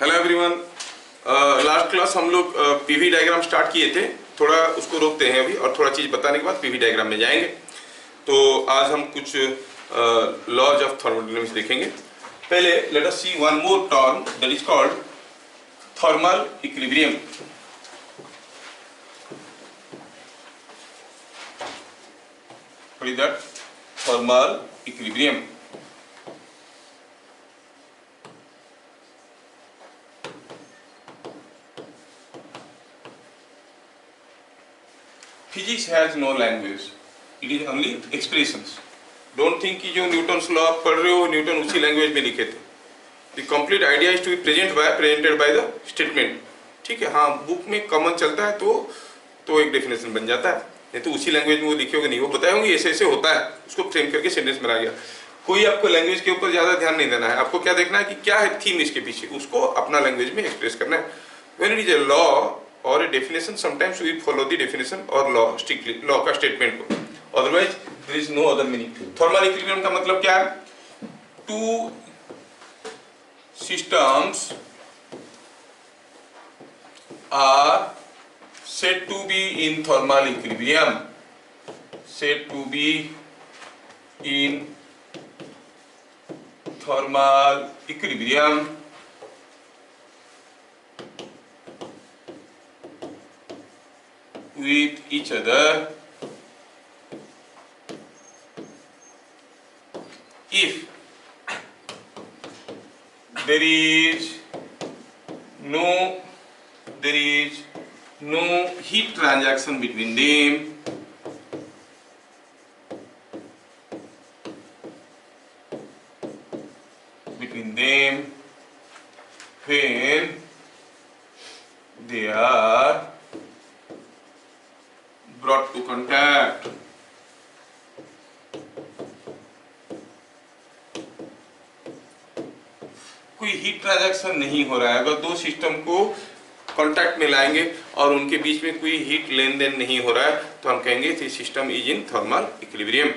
Hello everyone. Last class हम लोग PV diagram start किए थे, थोड़ा उसको रोकते हैं अभी और थोड़ा चीज़ बताने के बाद पीवी डायग्राम में जाएंगे। तो आज हम कुछ लॉज ऑफ थर्मोडायनेमिक्स देखेंगे। पहले let us see one more term that is called thermal equilibrium. What is that? Thermal equilibrium. Physics has no language, it is only expressions. Don't think कि जो न्यूटन्स लॉ आप पढ़ रहे हो Newton उसी language में लिखे थे। The complete idea is to be presented by the statement। ठीक है, हाँ बुक में कॉमन चलता है तो एक डेफिनेशन बन जाता है, नहीं तो उसी लैंग्वेज में वो लिखे होंगे नहीं, वो बताए होंगे ऐसे ऐसे होता है, उसको फ्रेम करके सेंटेंस बना गया। कोई आपको लैंग्वेज के ऊपर ज़्यादा ध्यान नहीं देना है, आपको क्या देखना है कि क्या है थीम इसके पीछे, उसको अपना लैंग्वेज में एक्सप्रेस करना है। When it is a law or a definition, sometimes we follow the definition or law strictly, law का statement को, otherwise there is no other meaning। Thermal equilibrium का मतलब क्या है? Two systems are said to be in thermal equilibrium, said to be in thermal equilibrium with each other if there is no heat transaction between them, when they are brought to contact। कोई heat transaction नहीं हो रहा है, अगर दो system को contact में लाएंगे और उनके बीच में कोई हीट लेन देन नहीं हो रहा है तो हम कहेंगे कि system is in thermal equilibrium.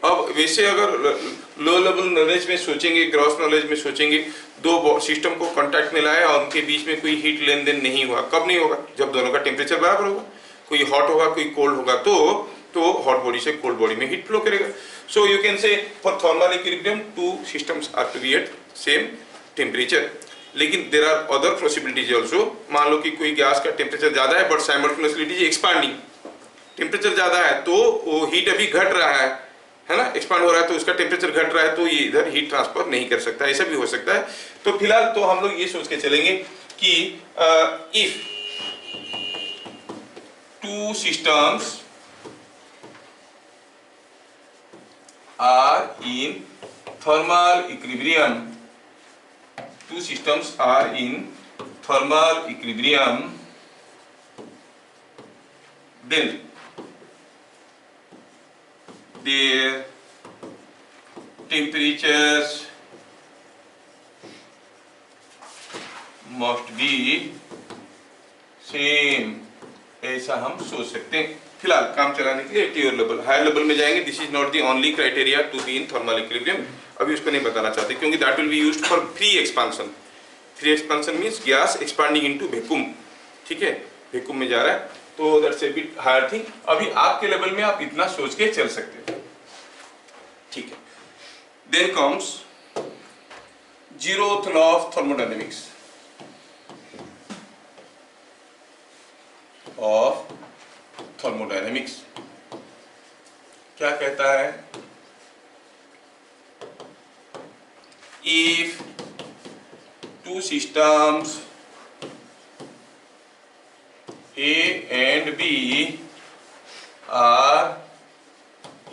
अब वैसे अगर लो लेवल नॉलेज में सोचेंगे, ग्रॉस नॉलेज में सोचेंगे, दो सिस्टम को कांटेक्ट में लाए और उनके बीच में कोई हीट लेन देन नहीं हुआ, कब नहीं होगा? जब दोनों का टेम्परेचर बराबर होगा। कोई हॉट होगा कोई कोल्ड होगा तो हॉट बॉडी से कोल्ड बॉडी में हीट फ्लो करेगा। So you can say for thermal equilibrium two systems are to be at same temperature. लेकिन there are other possibilities also. मान लो कि कोई गैस का टेम्परेचर ज्यादा है but simultaneously it is expanding. Temperature ज्यादा है तो वो हीट अभी घट रहा है ना, एक्सपांड हो रहा है तो उसका टेम्परेचर घट रहा है तो ये इधर हीट ट्रांसफर नहीं कर सकता, ऐसा भी हो सकता है। तो फिलहाल तो हम लोग ये सोच के चलेंगे कि if two systems are in thermal equilibrium, two systems are in thermal equilibrium, then their temperatures must be same, ऐसा हम सोच सकते हैं। फिलहाल काम चलाने के लिए टीयर लेवल, हायर लेवल में जाएंगे। This is not the only criteria to be in thermal equilibrium, अभी उसको नहीं बताना चाहते क्योंकि that will be used for free expansion. Free expansion means gas expanding into vacuum. ठीक है, वैक्यूम में जा रहा है तो that's a bit higher thing. अभी आपके लेवल में आप इतना सोच के चल सकते हैं। ठीक है, then comes zeroth law of thermodynamics of thermodynamics. क्या कहता है? If two systems A and B are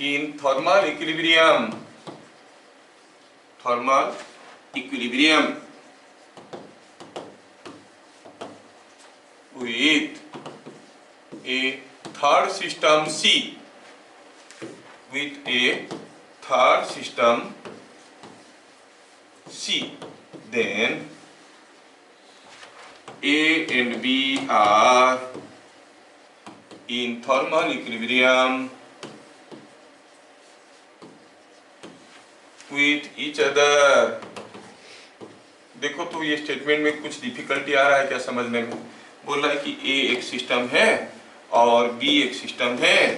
in thermal equilibrium with a third system C, then A and B are in thermal equilibrium with each other, देखो तो ये statement में कुछ difficulty आ रहा है क्या समझने में। बोल रहा है कि ए एक सिस्टम है और बी एक सिस्टम है,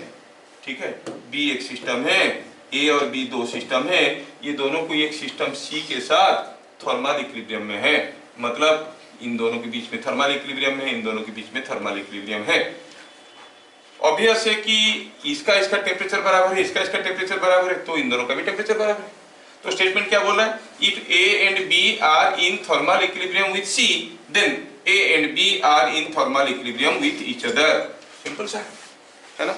ठीक है, बी एक सिस्टम है, ए और बी दो सिस्टम है, ये दोनों को एक सिस्टम सी के साथ थर्मल इक्विलिब्रियम में है, मतलब इन दोनों के बीच में थर्मल इक्विलिब्रियम है, इन दोनों के बीच में थर्मल इक्विलिब्रियम है। ऑब्वियस है कि इसका टेम्परेचर बराबर है, इसका टेम्परेचर बराबर है, तो इन दोनों का भी टेम्परेचर बराबर है। तो स्टेटमेंट क्या बोल रहा है, if A and B are in thermal equilibrium with C then A and B are in thermal equilibrium with each other. Simple सा है ना।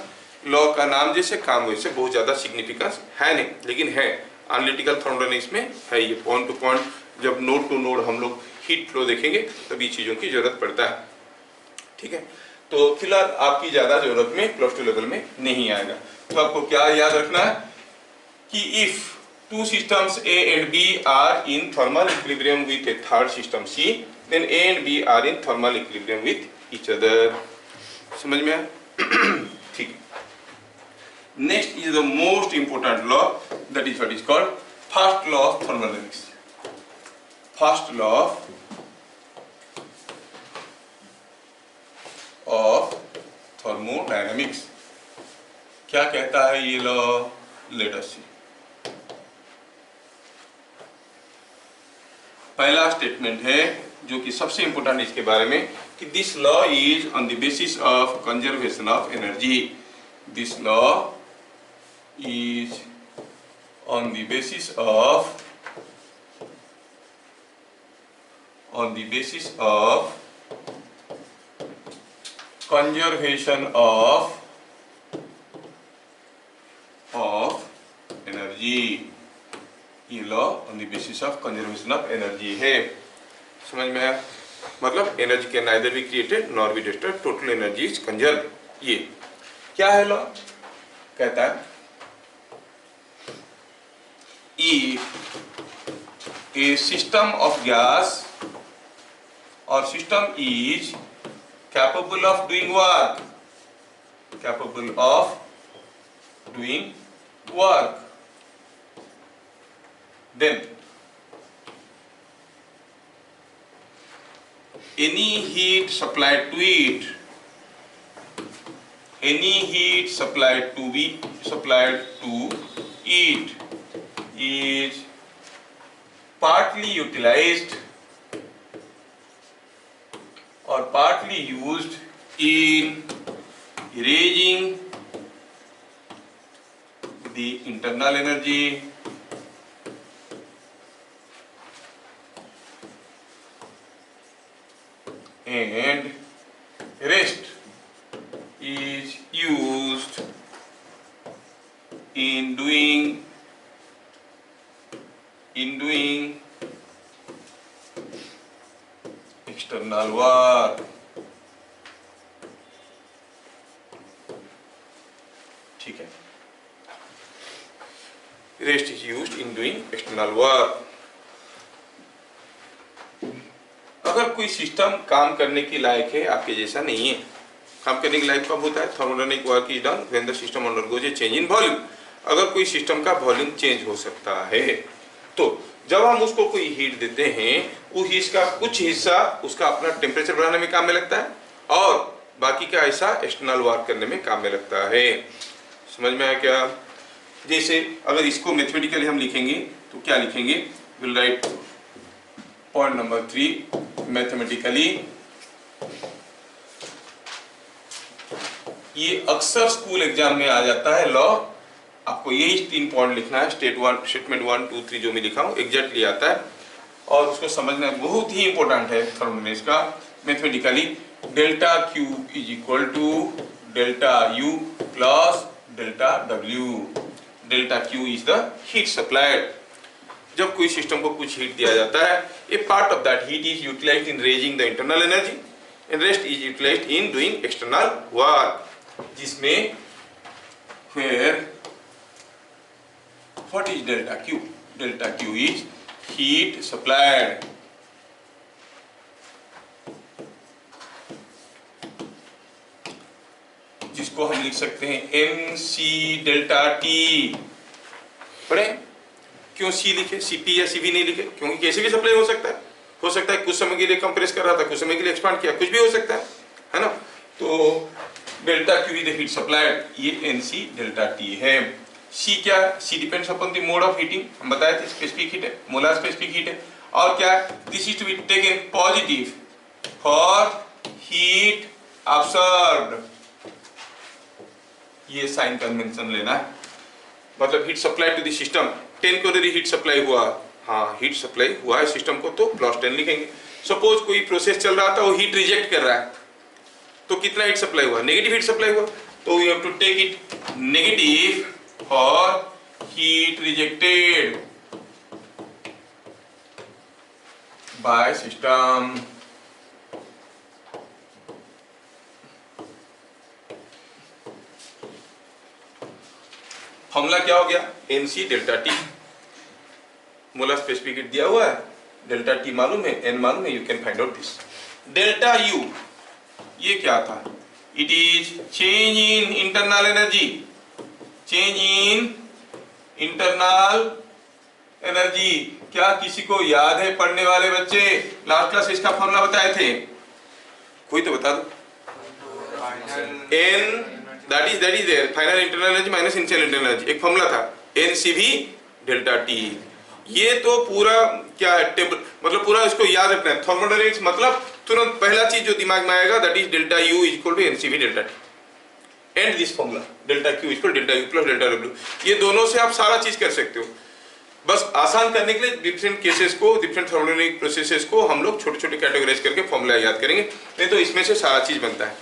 लॉ का नाम जैसे काम वैसे, बहुत ज्यादा सिग्निफिकेंस है नहीं, लेकिन है एनालिटिकल थर्मोडायनामिक्स में है ये। पॉइंट टू पॉइंट जब नोड टू नोड हम लोग हीट फ्लो देखेंगे तभी चीजों की जरूरत पड़ता है, ठीक है। तो फिलहाल आपकी ज्यादा जरूरत में प्लस 2 लेवल में नहीं आएगा। तो आपको क्या याद रखना है कि if two systems A and B are in thermal equilibrium with a third system C, then A and B are in thermal equilibrium with each other. समझ में आया? ठीक है। Next is the most important law, that is what is called first law of thermodynamics. First law of thermodynamics. क्या कहता है ये law? Let us see. पहला स्टेटमेंट है जो कि सबसे इंपॉर्टेंट इसके बारे में कि this law is on the basis of conservation of energy. This law is on the basis of conservation of energy. ये law on the basis of conservation of energy है। समझ में आया? मतलब energy can neither be created nor be destroyed, total energy is conserve. ये क्या है law? कहता है if a system of gas और system is capable of doing work, then any heat supplied to it is partly utilized or partly used in raising the internal energy and rest is used in doing external work। ठीक है, rest is used in doing external work। अगर कोई system काम करने के लायक है, आपके जैसा नहीं है, काम करने के लायक कब होता है? Thermodynamic work is done when the system undergoes A change in volume. अगर कोई सिस्टम का वॉल्यूम चेंज हो सकता है तो जब हम उसको कोई हीट देते हैं, उस हीट का कुछ हिस्सा उसका अपना टेम्परेचर बढ़ाने में काम में लगता है और बाकी का हिस्सा एक्सटर्नल वर्क करने में काम में लगता है। समझ में आया क्या? जैसे अगर इसको मैथमेटिकली हम लिखेंगे तो क्या लिखेंगे? Will write point number 3 mathematically. ये अक्सर स्कूल एग्जाम में आ जाता है लॉ। आपको यही 3 पॉइंट लिखना है, स्टेटमेंट 1 2 3 जो मैं लिखा हूँ एग्जैक्टली आता है और उसको समझना बहुत ही इंपॉर्टेंट है थर्मोडायनामिक्स का। Mathematically delta Q is equal to delta U plus delta W. Delta Q is the heat supplied. जब कोई सिस्टम को कुछ हीट दिया जाता है, a part of that heat is utilised in raising the internal energy and rest is utilised in doing external work, जिसमें where what is delta Q? Delta Q is heat supplied। जिसको हम लिख सकते हैं MC delta T। पढ़े? क्यों C लिखे? CP या CV नहीं लिखे? क्योंकि कैसे भी सप्लाई हो सकता है, हो सकता है कुछ समय के लिए कंप्रेस कर रहा था, कुछ समय के लिए एक्सपांड किया, कुछ भी हो सकता है ना। तो delta Q is the heat supplied, ये एनसी डेल्टा टी है। सी क्या, C depends upon the mode of heating, हम बताए थे स्पेसिफिक हीट है, मोलार स्पेसिफिक हीट है। और क्या, this is to be taken positive for heat absorbed, ये साइन कन्वेंशन लेना है। मतलब heat supply to the system, temporary heat supply हुआ, हाँ हीट सप्लाई हुआ है सिस्टम को, तो +10 लिखेंगे। सपोज कोई प्रोसेस चल रहा था, वो हीट रिजेक्ट कर रहा है, तो कितना हीट सप्लाई हुआ, नेगेटिव हीट सप्लाई हुआ, तो we have to take it negative for heat rejected by system. Formula क्या हो गया, n C delta T, molar specific heat दिया हुआ है, डेल्टा टी मालूम है, एन मालूम है, you can find out this. Delta U ये क्या था, it is change in internal energy, change in internal energy. क्या किसी को याद है, पढ़ने वाले बच्चे, लास्ट क्लास इसका फॉर्मूला बताए थे, कोई तो बता दो। N that is there, final internal energy minus initial internal energy, एक फॉर्मूला था एनसीवी डेल्टा टी। ये तो पूरा क्या है, मतलब पूरा इसको याद रखना है। थर्मोडायनेमिक्स मतलब तुरंत पहला चीज जो दिमाग में आएगा, that is delta U is equal to n C V delta T and this formula delta Q is equal delta U plus delta W. ये दोनों से आप सारा चीज कर सकते हो। बस आसान करने के लिए डिफरेंट केसेस को, डिफरेंट थर्मोडायनेमिक प्रोसेसेस को हम लोग छोटे छोटे कैटेगराइज करके फॉर्मूला याद करेंगे, नहीं तो इसमें से सारा चीज बनता है।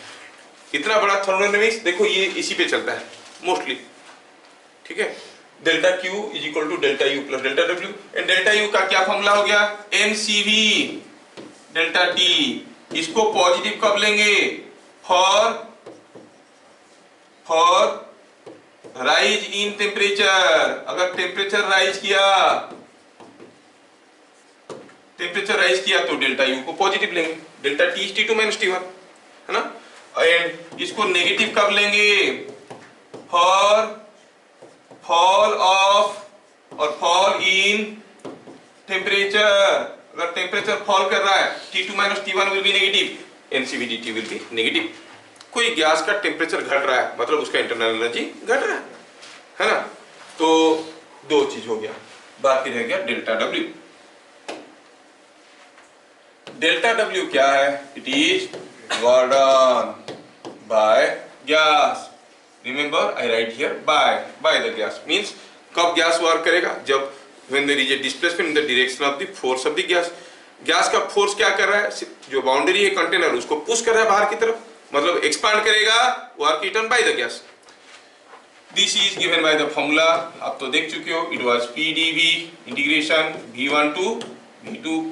इतना बड़ा थर्मोडायनेमिक्स देखो, ये इसी पे चलता है मोस्टली, ठीक है। Delta Q is equal to delta U plus delta W, and delta U का क्या फॉर्मूला हो गया, एनसीवी डेल्टा टी। इसको पॉजिटिव कब लेंगे, फॉर राइज इन टेम्परेचर। अगर टेम्परेचर राइज किया तो डेल्टा यू को पॉजिटिव लेंगे, delta T is T2 minus T1, है ना। एंड इसको नेगेटिव कब लेंगे, फॉर फॉल ऑफ और फॉल इन टेम्परेचर। अगर टेम्परेचर फॉल कर रहा है, T2 minus T1 will be negative, NCV dt will be negative. कोई गैस का टेम्परेचर घट रहा है, मतलब उसका इंटरनल एनर्जी घट रहा है ना। तो दो चीज हो गया, बाकी रह गया डेल्टा डब्ल्यू। डेल्टा डब्ल्यू क्या है, it is Gordon by gas. Remember, I write here by the gas means कब गैस वर्क करेगा, जब when there is a displacement in the direction of the force of the gas. Gas का force क्या कर रहा है, जो boundary है कंटेनर उसको पुश कर रहा है बाहर की तरफ, मतलब एक्सपांड करेगा, work eaten by the gas. This is given by the formula, आप तो देख चुके हो, it was PdV integration V1 to V2,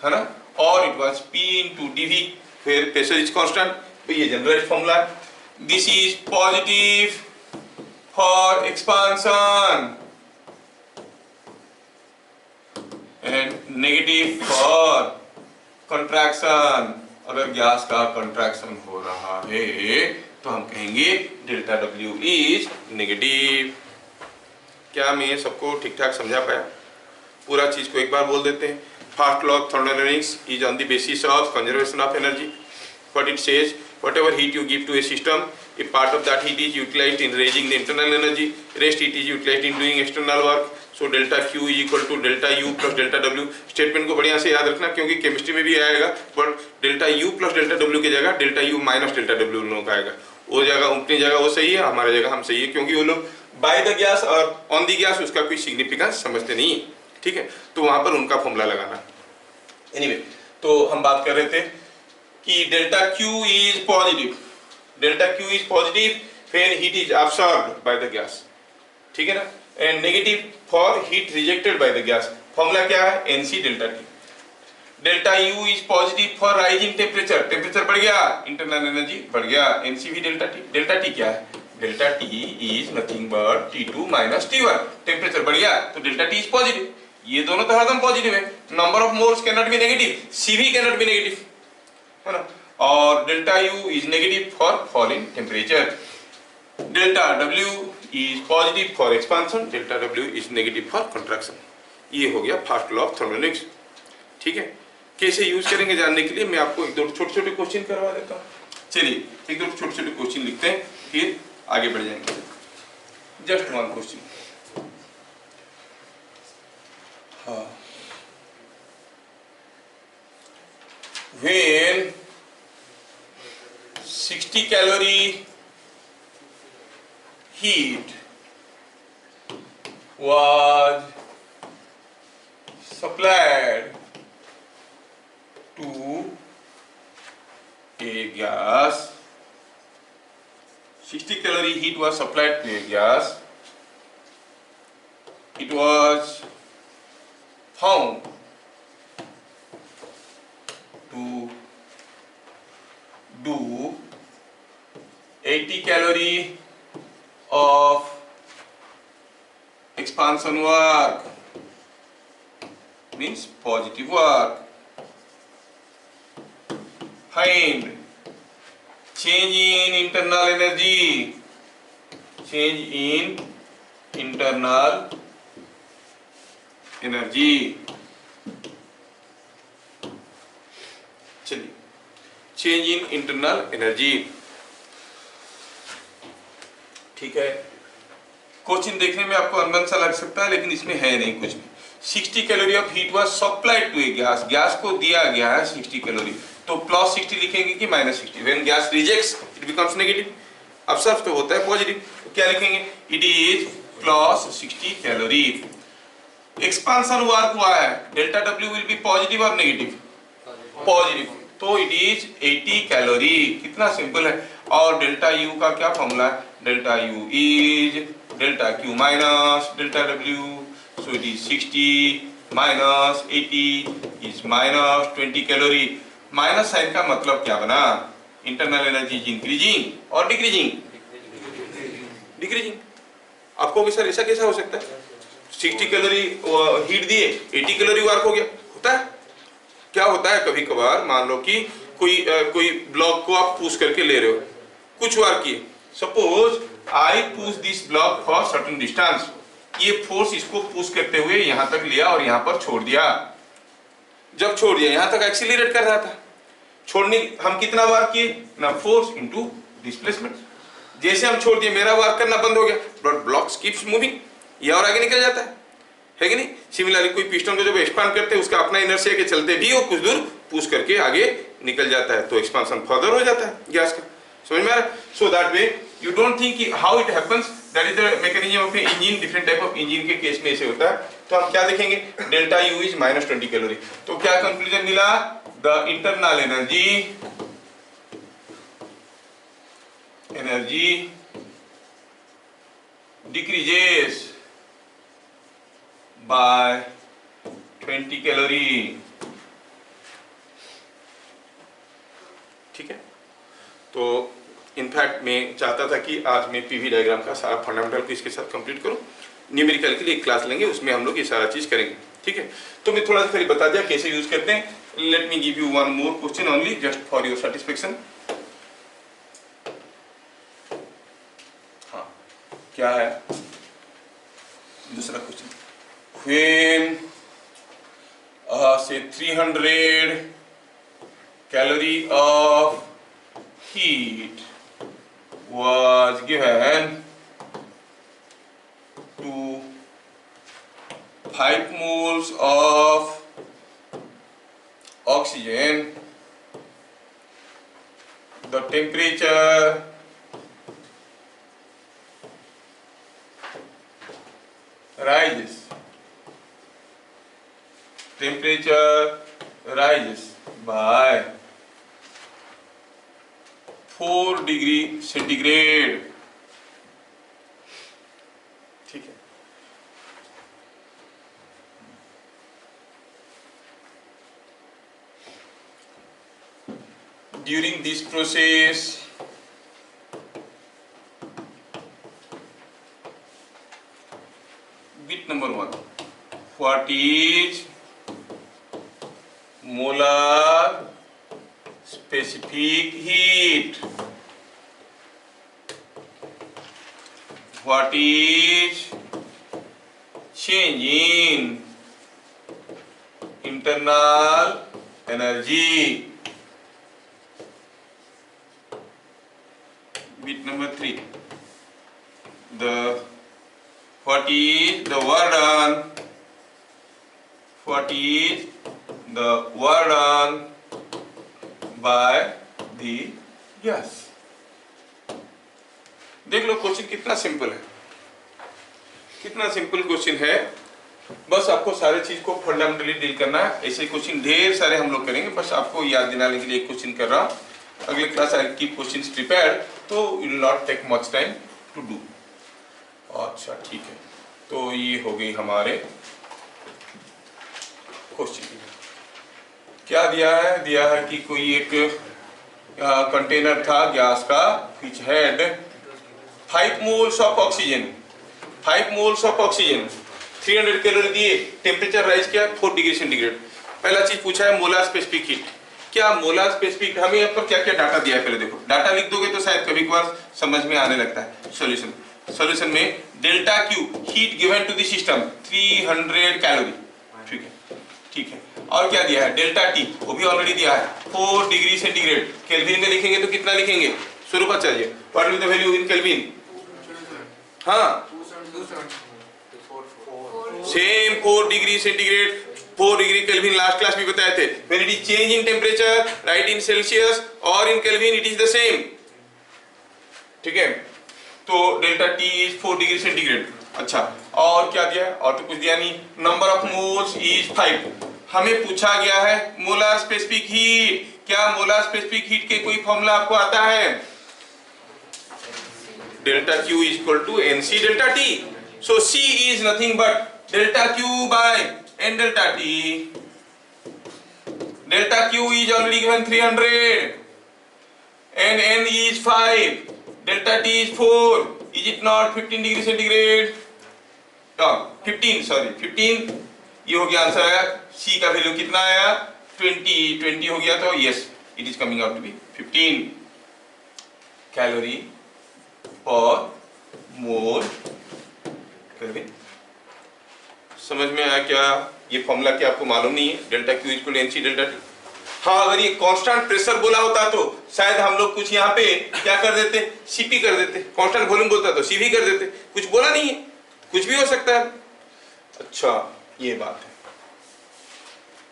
है ना, और it was P into dV, फिर प्रेशर इज कांस्टेंट, तो ये जनरल फॉर्मूला है। This is positive for expansion and negative for contraction. अगर गैस का कंट्रैक्शन हो रहा है तो हम कहेंगे डेल्टा डब्ल्यू इज नेगेटिव। क्या मैं सबको ठीक ठाक समझा पाया, पूरा चीज को एक बार बोल देते हैं। First law of thermodynamics is on the basis of conservation of energy. What it says, whatever heat you give to a system, a part of that heat is utilized in raising the internal energy, rest heat is utilized in doing external work. So delta Q is equal to delta U plus delta W. Statement को बढ़िया से याद रखना, क्योंकि chemistry में भी आएगा, but delta U plus delta W की जगह delta U minus delta W लोगों का आएगा। वो जगह अपनी जगह वो सही है, हमारी जगह हम सही है, क्योंकि वो लोग बाय द गैस और ऑन द गैस उसका कोई सिग्निफिकेंस समझते नहीं है, ठीक है। तो वहां पर उनका फॉर्मूला लगाना। एनीवे, तो हम बात कर रहे थे कि delta Q is positive, delta Q is positive when heat is absorbed bye the gas, ठीक है ना, and negative for heat rejected bye the gas. Formula क्या है, NC delta T. Delta U is positive for rising temperature, temperature बढ़ गया, internal energy बढ़ गया, n C V delta T. Delta T क्या है, delta T is nothing but T2 minus T1, temperature बढ़ गया तो डेल्टा टी इज पॉजिटिव। ये दोनों तो हरदम पॉजिटिव है, number of moles can not be negative, CV can not be negative, है ना। और delta U is negative for fall in temperature, delta W is positive for expansion, delta W is negative for contraction. ये हो गया first law of thermodynamics, ठीक है। कैसे use करेंगे जानने के लिए मैं आपको एक दो छोटे छोटे क्वेश्चन करवा देता हूँ। चलिए एक दो छोटे छोटे क्वेश्चन लिखते हैं, फिर आगे बढ़ जाएंगे। Just one question. हाँ, when 60 calorie heat was supplied to a gas, 60 calorie heat was supplied to a gas, it was found to do 80 calorie of expansion work, means positive work. Find change in internal energy, change in internal energy. चलिए, change in internal energy, ठीक है। Question देखने में आपको अनबन सा लग सकता है, लेकिन इसमें है नहीं कुछ भी। 60 calorie of heat was supplied to a gas, gas को दिया गया है 60 कैलोरी, तो प्लस 60 लिखेंगे कि minus 60। When gas rejects it becomes negative, absorb तो होता है पॉजिटिव, तो क्या लिखेंगे? It is plus 60 calorie. Expansion work हुआ है, delta W will be positive और नेगेटिव? पॉजिटिव, तो इट इज 80 कैलोरी। कितना सिंपल है। और डेल्टा यू का क्या फॉर्मूला है? Delta U is delta Q minus delta W, so it is 60 minus 80 is minus 20 calorie. Minus sign का मतलब क्या बना? इंटरनल एनर्जी इज इंक्रीजिंग और डिक्रीजिंग? डिक्रीजिंग। आपको भी सर ऐसा कैसा हो सकता है? 60 कैलोरी हीट दिए, 80 कैलोरी वर्क हो गया, होता है? क्या होता है कभी कभार, मान लो कि कोई ब्लॉक को आप पुश करके ले रहे हो, कुछ वर्क किए, suppose I push this block for certain distance, ये फोर्स इसको पुश करते हुए यहां तक लिया और यहां पर छोड़ दिया। जब छोड़ दिया, यहां तक एक्सीलरेट कर रहा था, छोड़ने हम कितना वर्क किए ना, फोर्स इनटू डिस्प्लेसमेंट। जैसे हम छोड़ दिए मेरा वर्क करना बंद हो गया, बट ब्लॉक कीप्स मूविंग, ये और आगे निकल जाता है कि नहीं? सिमिलरली कोई पिस्टन को जब एक्सपांड करते हैं, उसका अपना इनर्शिया के चलते भी वो कुछ दूर पुश करके आगे निकल जाता है, तो एक्सपांशन फर्दर हो जाता है गैस का। समझ में आ रहा है? So that way you don't think how it happens, that is the mechanism of engine. Different type of engine के केस में ऐसे होता है। तो हम क्या देखेंगे? Delta U is minus 20 calorie. तो क्या कंक्लूजन मिला? The internal energy decreases by 20 calorie. ठीक है, तो इनफैक्ट मैं चाहता था कि आज मैं पीवी डायग्राम का सारा फंडामेंटल को इसके साथ कंप्लीट करूं। न्यूमेरिकल के लिए एक क्लास लेंगे, उसमें हम लोग ये सारा चीज करेंगे। ठीक है, तो मैं थोड़ा सा फिर बता दिया कैसे यूज करते हैं। Let me give you one more question only just for your satisfaction. हाँ, क्या है दूसरा question? When say 300 calorie of heat was given to 5 moles of oxygen, the temperature rises. Temperature rises by 4 degree centigrade. ठीक है, during this process bit number 1, what is molar specific heat? What is change in internal energy. Bit number 3. What is the work done? What is the work done by the gas? देख लो question कितना simple है, कितना simple question है। बस आपको सारे चीज को फंडामेंटली डील करना है। ऐसे क्वेश्चन ढेर सारे हम लोग करेंगे, बस आपको याद दिलाने के लिए एक क्वेश्चन कर रहा हूँ। अगले class I keep questions prepared, तो will not take much time to do. अच्छा ठीक है, तो ये हो गई हमारे क्वेश्चन। क्या दिया है? दिया है कि कोई एक कंटेनर था गैस का, which had 5 moles of oxygen, 5 moles of oxygen, 300 calorie दिए, टेम्परेचर राइज किया 4 डिग्री सेंटीग्रेड। पहला चीज पूछा है मोलार स्पेसिफिक हीट। क्या मोलार स्पेसिफिक, हमें यहाँ पर क्या क्या डाटा दिया है पहले देखो। डाटा लिख दोगे तो शायद कभी कभार समझ में आने लगता है। सॉल्यूशन में delta Q heat given to the system 300 calorie, ठीक है, ठीक है। और क्या दिया है? डेल्टा टी, वो भी ऑलरेडी दिया है 4 डिग्री सेंटीग्रेड। केल्विन में लिखेंगे तो कितना लिखेंगे? स्वरूप चाहिए। What will the value in kelvin? हाँ, same 4 degree centigrade, 4 degree kelvin last class में बताए थे। When it is change in temperature, right in Celsius और in kelvin it is the same, ठीक है। तो delta T is 4 degree centigrade. अच्छा, और क्या दिया? और तो कुछ दिया नहीं। Number of moles is 5। हमें पूछा गया है मोलार स्पेसिफिक हीट। क्या मोलार स्पेसिफिक हीट के कोई फॉर्मूला आपको आता है? Delta Q is equal to NC delta T. So C is nothing but delta Q by N delta T. Delta Q is already given 300 and N is 5. Delta T is 4. Is it not 15 degree centigrade? 15, sorry 15। ये हो गया answer आया। C का value कितना आया? 20 हो गया, तो yes it is coming out to be 15 calorie पर मोल केल्विन। समझ में आया क्या? ये फॉर्मूला क्या आपको मालूम नहीं है? Delta Q equal to n C delta T. हाँ, अगर ये कांस्टेंट प्रेशर बोला होता तो शायद हम लोग कुछ यहाँ पे क्या कर देते? सीपी कर देते। कांस्टेंट वॉल्यूम बोलता तो सीवी कर देते। कुछ बोला नहीं है, कुछ भी हो सकता है। अच्छा, ये बात है,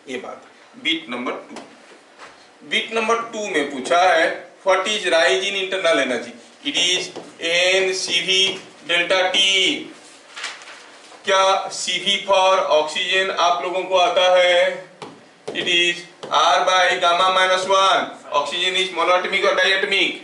ये बात है। बीट नंबर 2, बीट नंबर 2 में पूछा है what is rise in internal energy. It is NCV delta T. क्या CV फॉर ऑक्सीजन आप लोगों को आता है? It is R by gamma minus 1। Oxygen is monoatomic और diatomic?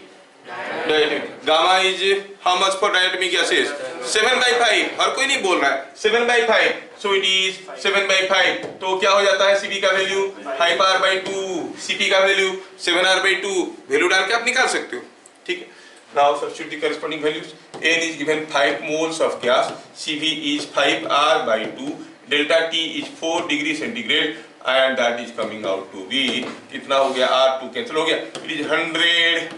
Diatomic. Gamma is how much for diatomic gases? 7/5। हर कोई नहीं बोल रहा है 7/5, सो इट इज 7/5। तो क्या हो जाता है? CV का वैल्यू 5R/2, CP का वैल्यू 7R/2। वैल्यू डाल के आप निकाल सकते हो, ठीक है। Now substitute the corresponding values. N is given 5 moles of gas, CV is 5R/2, delta T is 4 degree centigrade, and that is coming out to be कितना हो गया? R2 कैंसिल हो गया। It is 100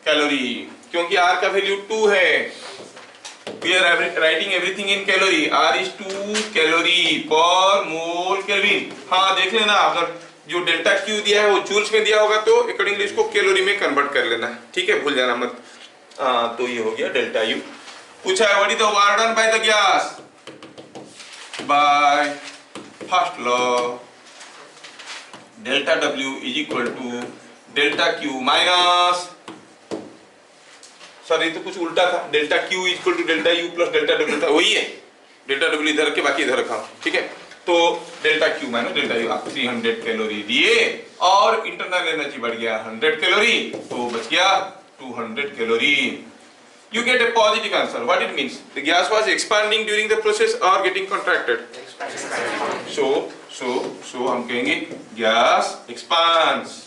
कैलोरी, क्योंकि R का value 2 है। We are writing everything in calorie. R is 2 calorie पर मोल kelvin. हाँ, देख लेना, अगर जो डेल्टा क्यू दिया है वो जूल्स में दिया होगा तो अकॉर्डिंगली इसको कैलोरी में कन्वर्ट कर लेना है, ठीक है, भूल जाना मत। तो ये हो गया डेल्टा यू। पूछा है what is the work done by the gas by first law, delta W is equal to delta Q minus, sorry तो कुछ उल्टा था, delta Q is equal to delta U plus delta W था, वही है। Delta W इधर के बाकी इधर रखा, ठीक है। तो delta Q minus delta U, आप 300 कैलोरी दिए और इंटरनल एनर्जी बढ़ गया 100 कैलोरी, तो बच गया 200 calorie. You get a positive answer. What it means? The gas was expanding during the process or getting contracted? So हम कहेंगे gas expands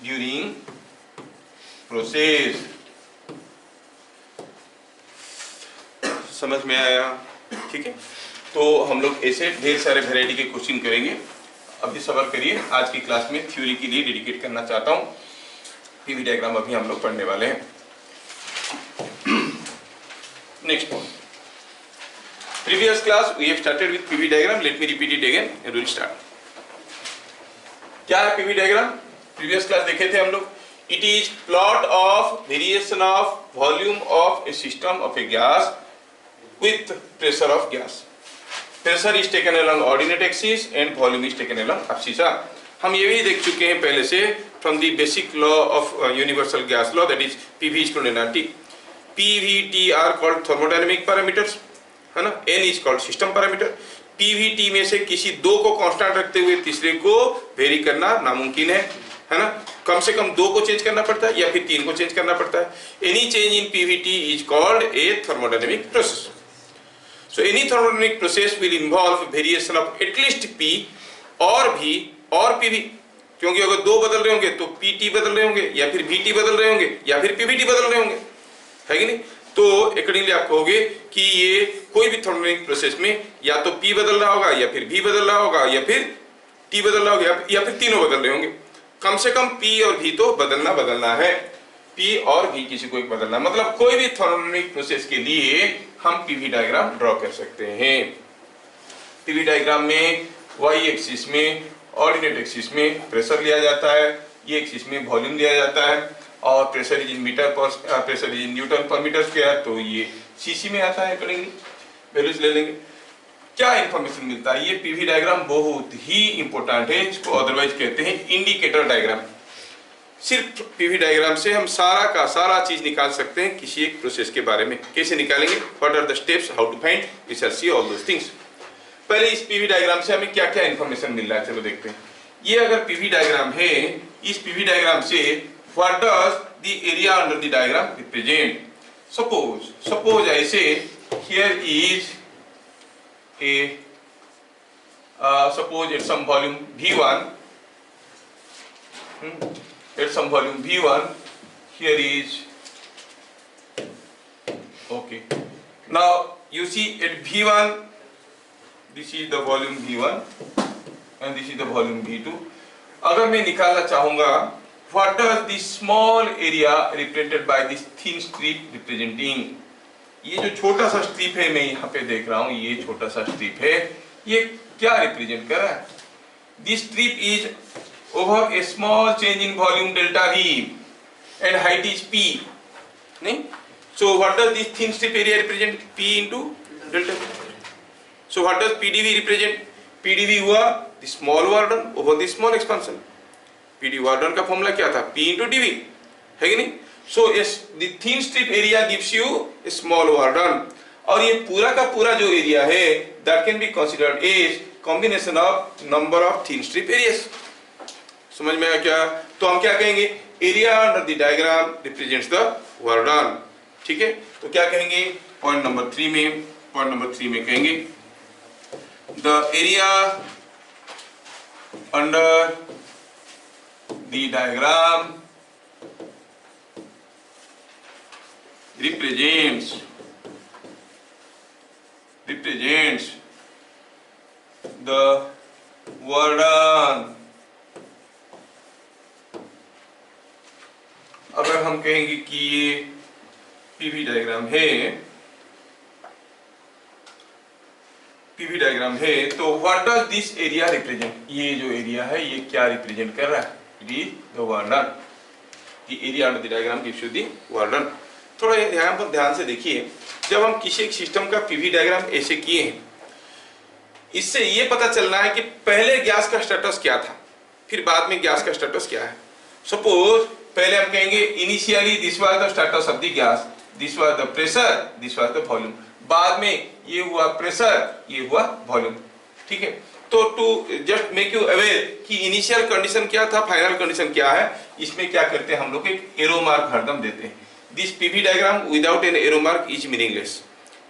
during process। समझ में आया? ठीक है, तो हम लोग ऐसे ढेर सारे वैरायटी के क्वेश्चन करेंगे। अभी सब्र करिए, आज की क्लास में थ्योरी के लिए डेडिकेट करना चाहता हूँ। पीवी डायग्राम अभी हम लोग पढ़ने वाले हैं। Next point, Previous class we have started with PV diagram. Let me repeat it again and we'll start. क्या है PV diagram? Previous class देखे थे हम लोग. It is plot of variation of volume of a system of a gas with pressure of gas. Pressure is taken along ordinate axis and volume is taken along abscissa. हम ये भी देख चुके हैं पहले से from the basic law of universal gas law, that is PV is equal to nRT. PVT are called thermodynamic parameters, है ना. N is called system parameter. PVT में से किसी दो को कांस्टेंट रखते हुए तीसरे को वेरी करना नामुमकिन है ना. कम से कम दो को चेंज करना पड़ता है या फिर तीन को चेंज करना पड़ता है. Any change in PVT is called a thermodynamic process. So any thermodynamic process will involve variation of at least P और V और PV. क्योंकि अगर दो बदल रहे होंगे तो PT बदल रहे होंगे या फिर VT बदल रहे होंगे या फिर PVT बदल रहे होंगे, है कि नहीं. तो अकॉर्डिंगली आप कहोगे कि ये कोई भी थर्मोडायनामिक प्रोसेस में या तो P बदल रहा होगा या फिर V बदल रहा होगा या फिर T बदल रहा होगा या फिर तीनों बदल रहे होंगे. कम से कम P और V तो बदलना है. P और V किसी को एक बदलना, मतलब कोई भी थर्मोडायनामिक प्रोसेस के लिए हम PV डायग्राम ड्रॉ कर सकते हैं. PV डायग्राम में y एक्सिस में ऑर्डिनेट एक्सिस में प्रेशर लिया जाता है, ये एक्सिस में वॉल्यूम लिया जाता है और प्रेशर इज इन मीटर पर प्रेशर इज इन न्यूटन पर मीटर स्क्वायर, तो ये सीसी में आता है. करेंगे वैल्यूज ले लेंगे. क्या इंफॉर्मेशन मिलता है? ये PV डायग्राम बहुत ही इंपॉर्टेंट है, इसको अदरवाइज कहते हैं इंडिकेटर डायग्राम. सिर्फ PV डायग्राम से हम सारा का सारा चीज निकाल सकते हैं किसी एक प्रोसेस के बारे में. कैसे निकालेंगे? What are the steps, how to find, we shall see all those things. पहले इस PV डायग्राम से हमें क्या क्या इंफॉर्मेशन मिल रहा है, चलो देखते हैं. ये अगर PV डायग्राम है, इस PV डायग्राम से what does the area under the diagram represent. Suppose ऐसे here is a suppose at some volume V1, at some volume V1, here is okay. Now you see at V1, this is the volume V1 and this is the volume V2. अगर मैं निकालना चाहूंगा what does this small area represented by this thin strip representing. ये जो छोटा सा strip है मैं यहाँ पे देख रहा हूँ, ये छोटा सा स्ट्रिप है, ये क्या रिप्रेजेंट कर रहा है? This strip is over a small change in volume delta V and height is P. नहीं? So what does this thin strip area represent? P into delta V. So what does PdV represent? PdV हुआ the small work done over the small expansion. PD work done का formula क्या था? P into dV, है कि नहीं? So the thin strip area gives you a small work done. और ये पूरा का पूरा जो एरिया है that can be considered as combination of number of thin strip areas. समझ में आया क्या? तो हम क्या कहेंगे? Area under the diagram represents the work done. ठीक है, तो क्या कहेंगे? पॉइंट नंबर 3 में कहेंगे the area under the diagram represents the work done. अगर हम कहेंगे कि ये PV डायग्राम है तो what does this area represent. ये जो एरिया है ये क्या रिप्रेजेंट कर रहा है? It is the work done. The area under the diagram gives you the work done. थोड़ा यहाँ पर ध्यान से देखिए, जब हम किसी एक सिस्टम का PV डायग्राम ऐसे किए हैं, इससे ये पता चलना है कि पहले गैस का स्टेटस क्या था, फिर बाद में गैस का स्टेटस क्या है. सपोज पहले हम कहेंगे initially this was the status of the gas, this was the pressure, this was the volume. बाद में ये हुआ प्रेशर, ये हुआ वॉल्यूम. ठीक है, तो to just make you aware कि इनिशियल कंडीशन क्या था, फाइनल कंडीशन क्या है, इसमें क्या करते हैं हम लोग एक एरो मार्क हरदम देते हैं. This PV diagram without an arrow mark is meaningless.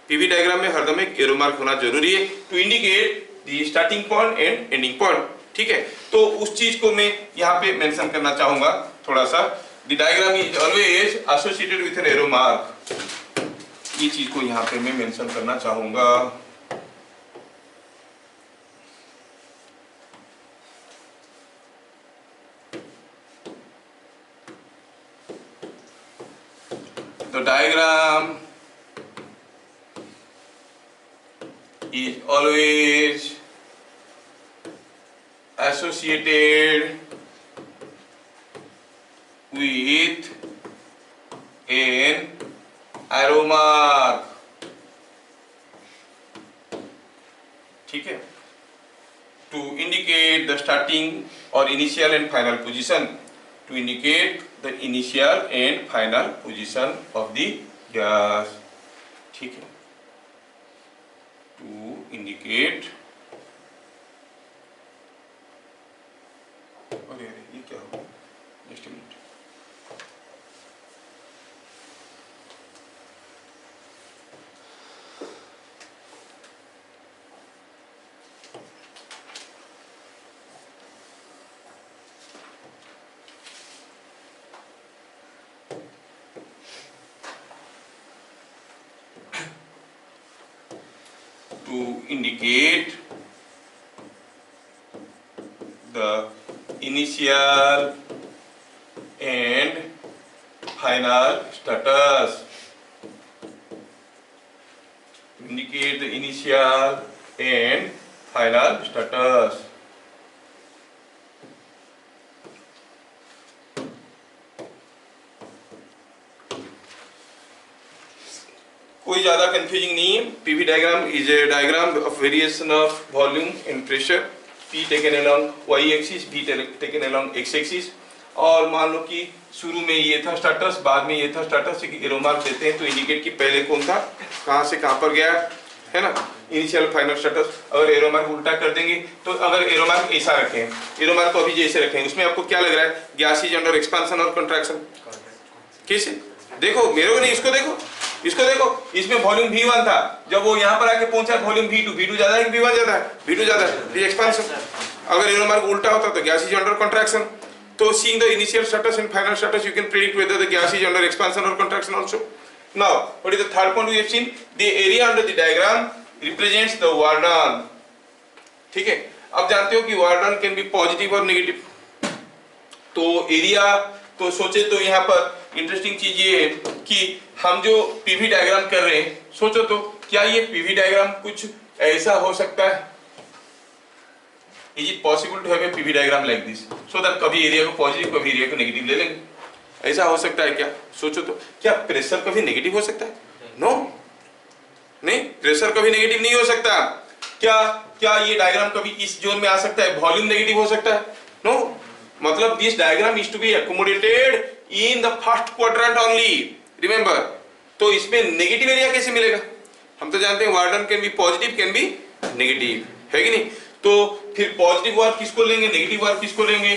PV diagram में हरदम एक एरो मार्क होना जरूरी है to indicate the starting point and ending point. ठीक है, तो उस चीज को मैं यहाँ पे मेंशन करना चाहूंगा थोड़ा सा. The diagram is always associated with an arrow mark. ये चीज को यहाँ पे मैं मेंशन करना चाहूंगा. The diagram is always associated with an arrow mark. ठीक है, to indicate the starting or initial and final position, to indicate the initial and final position of the gas. ठीक है, to indicate, अरे ये क्या हो, just minute, to indicate the initial and final status. Indicate the initial and final status. कोई ज़्यादा confusing नहीं है। PV diagram is a diagram of variation of volume and pressure, P taken along Y axis, B taken along X axis. और मान लो कि शुरू में ये था स्टेटस, बाद में ये था स्टेटस, एरो मार्क देते हैं तो इंडिकेट कि पहले कौन था, कहाँ से कहाँ पर गया है ना, इनिशियल फाइनल स्टेटस। अगर एरो मार्क उल्टा कर देंगे तो अगर एरो मार्क ऐसा रखे हैं, एरो मार्क को अभी जैसे रखें, उसमें आपको क्या लग रहा है, गैस इज अंडर एक्सपांशन और कंट्रैक्शन। कैसे देखो, मेरे को नहीं, इसको देखो, इसको देखो, इसमें वॉल्यूम V1 था, जब वो यहाँ पर आके पहुंचा वॉल्यूम V2, V2 ज्यादा है कि V1 ज्यादा है, V2 ज्यादा है, एक्सपांशन। अगर एरो मार्क उल्टा होता तो गैस इज अंडर कंट्रैक्शन। तो seeing the initial status and final status, you can predict whether the gas is under expansion or contraction also. Now, what is the third point we have seen? The area under the diagram represents the work done. ठीक है, अब जानते हो कि work done can be positive और negative. तो area, तो सोचे तो यहाँ पर इंटरेस्टिंग चीज ये है कि हम जो पीवी डायग्राम कर रहे हैं, सोचो तो क्या ये पीवी डायग्राम कुछ ऐसा हो सकता है? Is it possible to have a PV diagram like this so that कभी एरिया को पॉजिटिव कभी एरिया को नेगेटिव ले लेंगे? ऐसा हो सकता है क्या? सोचो तो, क्या प्रेशर कभी नेगेटिव हो सकता है? नो, नहीं, प्रेशर कभी नेगेटिव नहीं हो सकता। क्या क्या ये डायग्राम कभी इस जोन में आ सकता है, वॉल्यूम नेगेटिव हो सकता है? नो, मतलब this diagram is to be accommodated in the first quadrant only, remember. तो इसमें नेगेटिव एरिया कैसे मिलेगा? हम तो जानते हैं warden can be positive can be negative, है कि नहीं? तो फिर पॉजिटिव वर्क किसको लेंगे, नेगेटिव वर्क किसको लेंगे,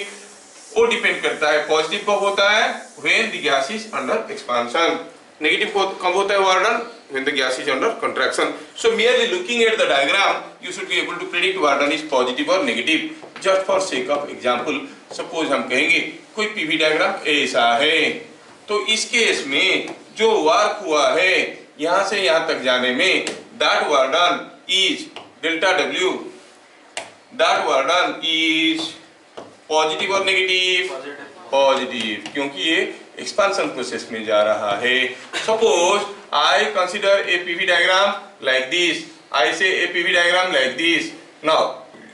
वो डिपेंड करता है। पॉजिटिव कब होता है, when the gas is under expansion. Negative कब होता है work done, when the gas is under contraction. So merely looking at the diagram you should be able to predict work done is positive or negative. just for sake of example, suppose हम कहेंगे कोई PV diagram ऐसा है, तो इस case में जो work हुआ है यहां से यहां तक जाने में, that work done is delta W, that work done is positive और नेगेटिव, पॉजिटिव, क्योंकि ये एक्सपांशन प्रोसेस में जा रहा है। Suppose I consider a PV diagram like this, I say a PV diagram like this. Now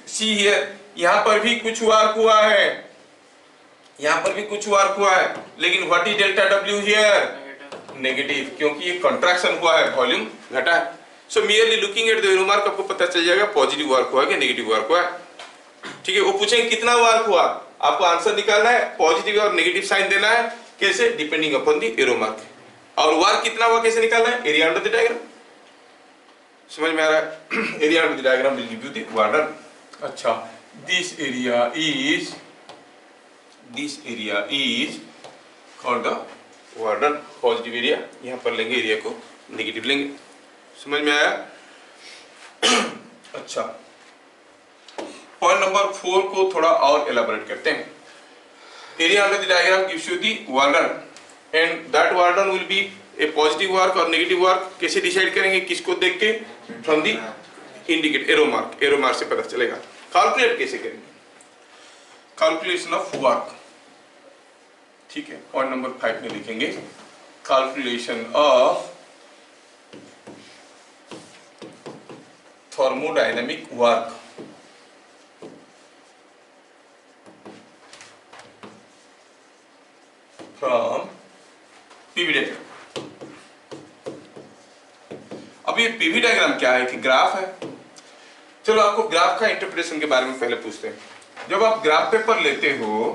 see here, यहाँ पर भी कुछ वर्क हुआ है, यहाँ पर भी कुछ वर्क हुआ है, लेकिन what is delta W here, negative, क्योंकि ये कंट्रैक्शन हुआ है, वॉल्यूम घटा है। सो merely looking at the arrow mark आपको पता चल जाएगा पॉजिटिव वर्क हुआ है कि नेगेटिव वर्क हुआ है। ठीक है, वो पूछेंगे कितना वर्क हुआ, आपको आंसर निकालना है, पॉजिटिव और नेगेटिव साइन देना है, कैसे, depending upon the arrow mark. और वर्क कितना हुआ कैसे निकालना है, एरिया अंडर द डायग्राम। समझ में आ रहा है? Area under the diagram will give you the work done. अच्छा, this area is called the work done, positive area. यहाँ पर लेंगे एरिया को, नेगेटिव लेंगे। समझ में आया? अच्छा, पॉइंट नंबर 4 को थोड़ा और एलाबोरेट करते हैं। Area under the diagram gives you the work done and that work done will be A positive work और नेगेटिव वर्क। कैसे डिसाइड करेंगे, किसको देख के, from the indicate arrow mark से पता चलेगा। कैलकुलेट कैसे करेंगे, कैलकुलेशन ऑफ वर्क। ठीक है, पॉइंट नंबर 5 में लिखेंगे calculation of thermodynamic work from PV diagram. अब ये पीवी डायग्राम क्या है कि ग्राफ है। चलो आपको ग्राफ का इंटरप्रिटेशन के बारे में पहले पूछते हैं। जब आप ग्राफ पेपर लेते हो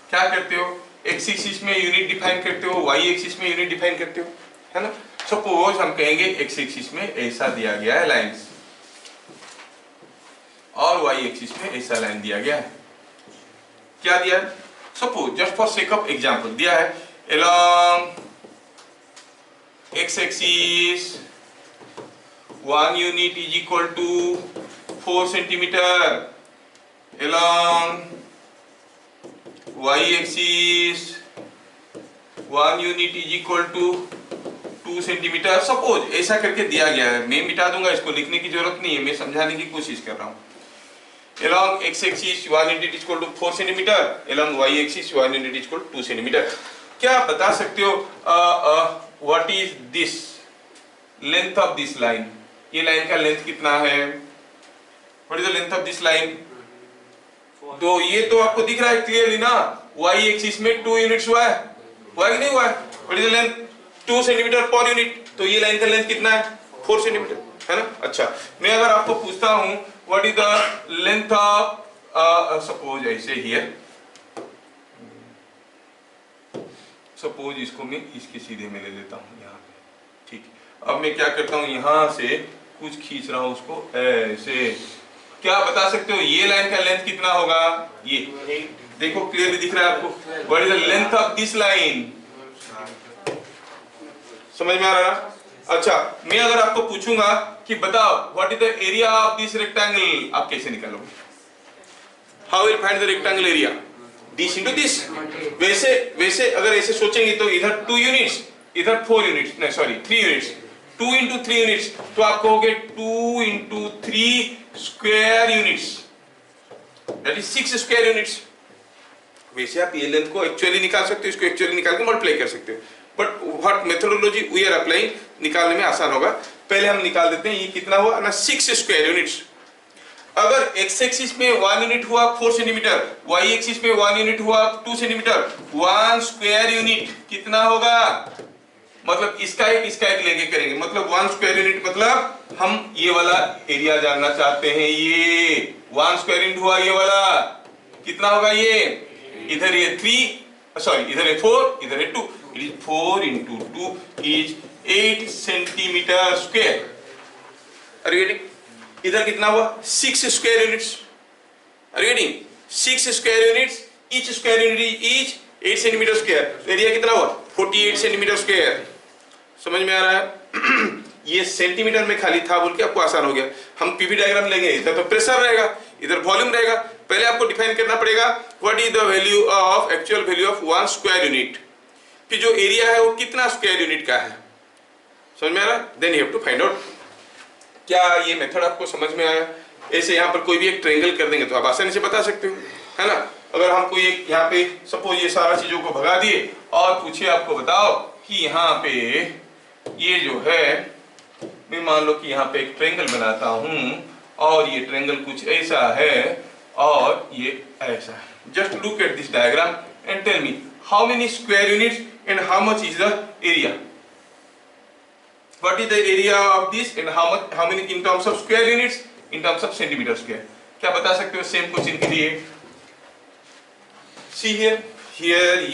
क्या करते हो, एक्स एक्सिस में यूनिट डिफाइन करते हो, वाई एक्सिस में यूनिट डिफाइन करते हो, है ना। सपोज हम कहेंगे एक्स एक्सिस में ऐसा दिया गया है लाइंस और वाई एक्सिस में ऐसा लाइन दिया गया है। क्या दिया है, suppose just for sake of example दिया है along x axis 1 unit is equal to 4 centimeter, along y axis 1 unit is equal to 2 centimeter। Suppose ऐसा करके दिया गया है, मैं मिटा दूंगा, इसको लिखने की जरूरत नहीं है, मैं समझाने की कोशिश कर रहा हूँ। along x axis 1 unit is equal to 4 centimeter, along y axis 1 unit is equal to 2 centimeter। क्या आप बता सकते हो what is this length of this line, ये लाइन का लेंथ कितना है, what is the length of this line. तो ये तो आपको दिख रहा है क्लियरली ना, y एक्सिस में 2 यूनिट्स हुआ है, हुआ कि नहीं हुआ है, what is the length 2 centimetre per unit, तो ये लाइन का लेंथ कितना है 4 सेंटीमीटर, है ना। अच्छा मैं अगर आपको पूछता हूं what is the length of suppose ऐसे हियर, सपोज इसको मैं इसके सीधे में ले लेता हूँ यहाँ पे, ठीक। अब मैं क्या करता हूँ, यहाँ से कुछ खींच रहा हूँ उसको ऐसे। क्या बता सकते हो ये लाइन का लेंथ कितना होगा, ये देखो क्लियरली दिख रहा है आपको, what is the length of this line, समझ में आ रहा है। अच्छा मैं अगर आपको पूछूंगा कि बताओ what is the area of this rectangle, आप कैसे निकालोगे, how will find the rectangle area, this into this. वैसे अगर ऐसे सोचेंगे तो इधर 2 यूनिट्स इधर 4 यूनिट्स, नहीं सॉरी 3 यूनिट्स, 2 इंटू 3 यूनिट्स, तो आप कहोगे 2 into 3 square units, that is 6 square units. वैसे आप ये लेंथ को एक्चुअली निकाल सकते हो, इसको एक्चुअली निकाल के मल्टीप्लाई कर सकते हो, but what methodology we are applying, निकालने में आसान होगा। पहले हम निकाल देते हैं ये कितना हुआ ना, 6 स्क्वायर यूनिट्स। अगर x एक्सिस में 1 यूनिट हुआ 4 सेंटीमीटर, y एक्सिस में 1 यूनिट हुआ 2 सेंटीमीटर, 1 स्क्वायर यूनिट कितना होगा, मतलब इसका एक लेके करेंगे, मतलब 1 स्क्वायर यूनिट मतलब हम ये वाला एरिया जानना चाहते हैं, ये 1 स्क्वायर यूनिट हुआ ये वाला कितना होगा, ये इधर ये 3 सॉरी इधर ये 4 इधर ये 2, it is 4 into 2 is 8 centimetre square. Are you getting, इधर कितना हुआ 6 square units, are you getting 6 square units, each square unit is 8 centimetre square, area कितना हुआ 48 सेंटीमीटर स्क्वायर। समझ में आ रहा है ये सेंटीमीटर में खाली था बोल के आपको आसान हो गया। हम पीवी डायग्राम लेंगे, इधर तो प्रेशर रहेगा इधर वॉल्यूम रहेगा, पहले आपको डिफाइन करना पड़ेगा what is the value of actual value of 1 square unit, कि जो एरिया है वो कितना स्क्वायर यूनिट का है, समझ में आ रहा है। Then you have to find out. क्या ये मेथड आपको समझ में आया। ऐसे यहाँ पर कोई भी एक ट्रायंगल कर देंगे तो आप आसानी से बता सकते हो, है ना। अगर हम कोई एक यहाँ पे सपोज ये सारा चीजों को भगा दिए और पूछिए आपको बताओ कि यहाँ पे ये जो है, मैं मान लो कि यहाँ पे एक ट्रायंगल बनाता हूँ और ये ट्रायंगल कुछ ऐसा है और ये ऐसा है। Just look at this diagram and tell me how many square units and how much is the area, what is the area of this and how many in terms of square units, in terms of centimeter square। क्या बता सकते हो same question के लिए। see here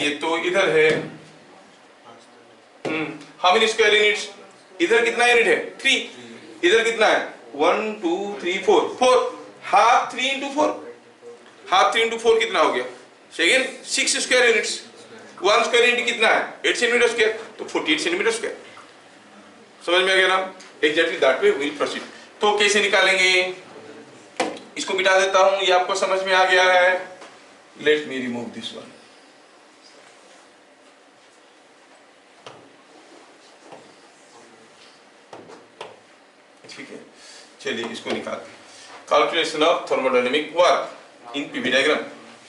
ये तो इधर है, how many square units, इधर कितना यूनिट है 3, इधर कितना है 1 2 3 4 हाफ 3 into 4, हाफ 3 into 4 कितना हो गया, second 6 square units, 1 square unit कितना है 8 सेंटीमीटर स्क्वायर, तो 48 सेंटीमीटर स्क्वायर। समझ में आ गया ना, exactly that way will proceed. तो कैसे निकालेंगे, इसको मिटा देता हूं, ये आपको समझ में आ गया है। Let me remove this one. ठीक है, चलिए इसको निकालते हैं। Calculation of thermodynamic work in PV diagram.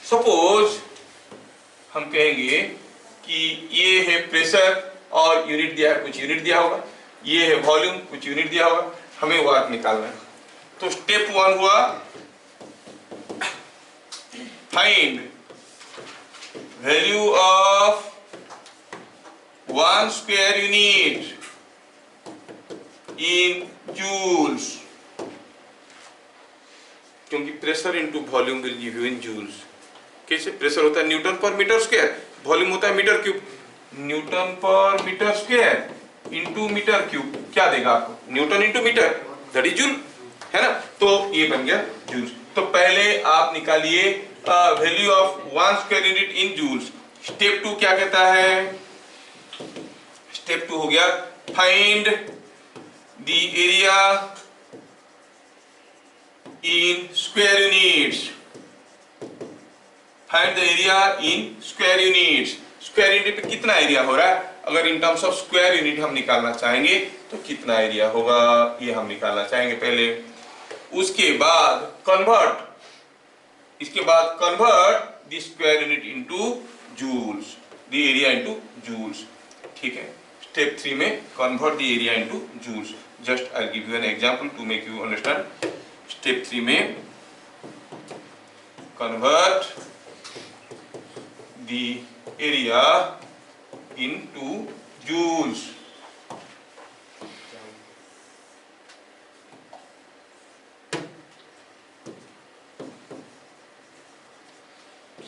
Suppose हम कहेंगे कि ये है प्रेशर और यूनिट दिया है, कुछ यूनिट दिया होगा, ये है वॉल्यूम कुछ यूनिट दिया होगा, हमें वर्क निकालना है। तो स्टेप 1 हुआ find value of 1 square unit in joules, क्योंकि pressure into volume will give you in joules. कैसे? प्रेशर होता है न्यूटन पर मीटर स्क्वायर, वॉल्यूम होता है मीटर क्यूब, न्यूटन पर metre square into metre cube क्या देगा आपको? Newton into metre, that is joule, है ना। तो ये बन गया जूल्स। तो पहले आप निकालिए value of 1 square unit in joules. Step 2 क्या कहता है? स्टेप 2 हो गया find the area in square units. Find the area in square units. Square unit पे कितना एरिया हो रहा है? अगर in terms of square unit हम निकालना चाहेंगे तो कितना एरिया होगा, ये हम निकालना चाहेंगे पहले। उसके बाद कन्वर्ट, इसके बाद convert the square unit into joules, the area into joules. ठीक है, स्टेप 3 में convert the area into joules. Just I give you an example to make you understand. Step 3 में convert the area into joules.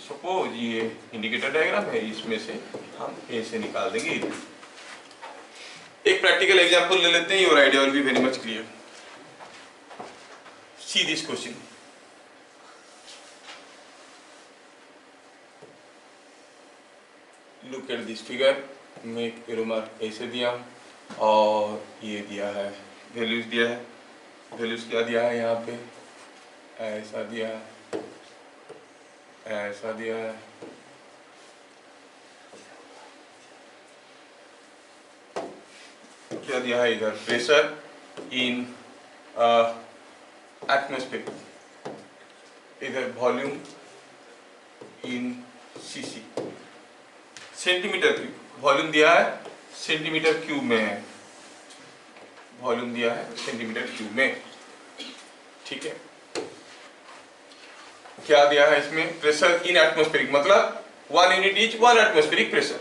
Suppose ये indicator diagram है, इसमें से हम ए से निकाल देंगे। एक प्रैक्टिकल एग्जांपल ले लेते हैं, your idea will be very much clear. See this question. Look at this figure, make arrow mark ऐसे दिया और ये दिया है वैल्यूज दिया है। वैल्यूज क्या दिया है यहाँ पे? ऐसा दिया है, ऐसा दिया है, क्या दिया है इधर? प्रेशर इन एटमॉस्फेयर, इधर volume in CC, centimetre cube. Volume दिया है सेंटीमीटर क्यूब में है, वॉल्यूम दिया है सेंटीमीटर क्यूब में। ठीक है, क्या दिया है इसमें? प्रेशर इन एटमॉस्फेरिक, मतलब 1 unit is 1 atmospheric pressure,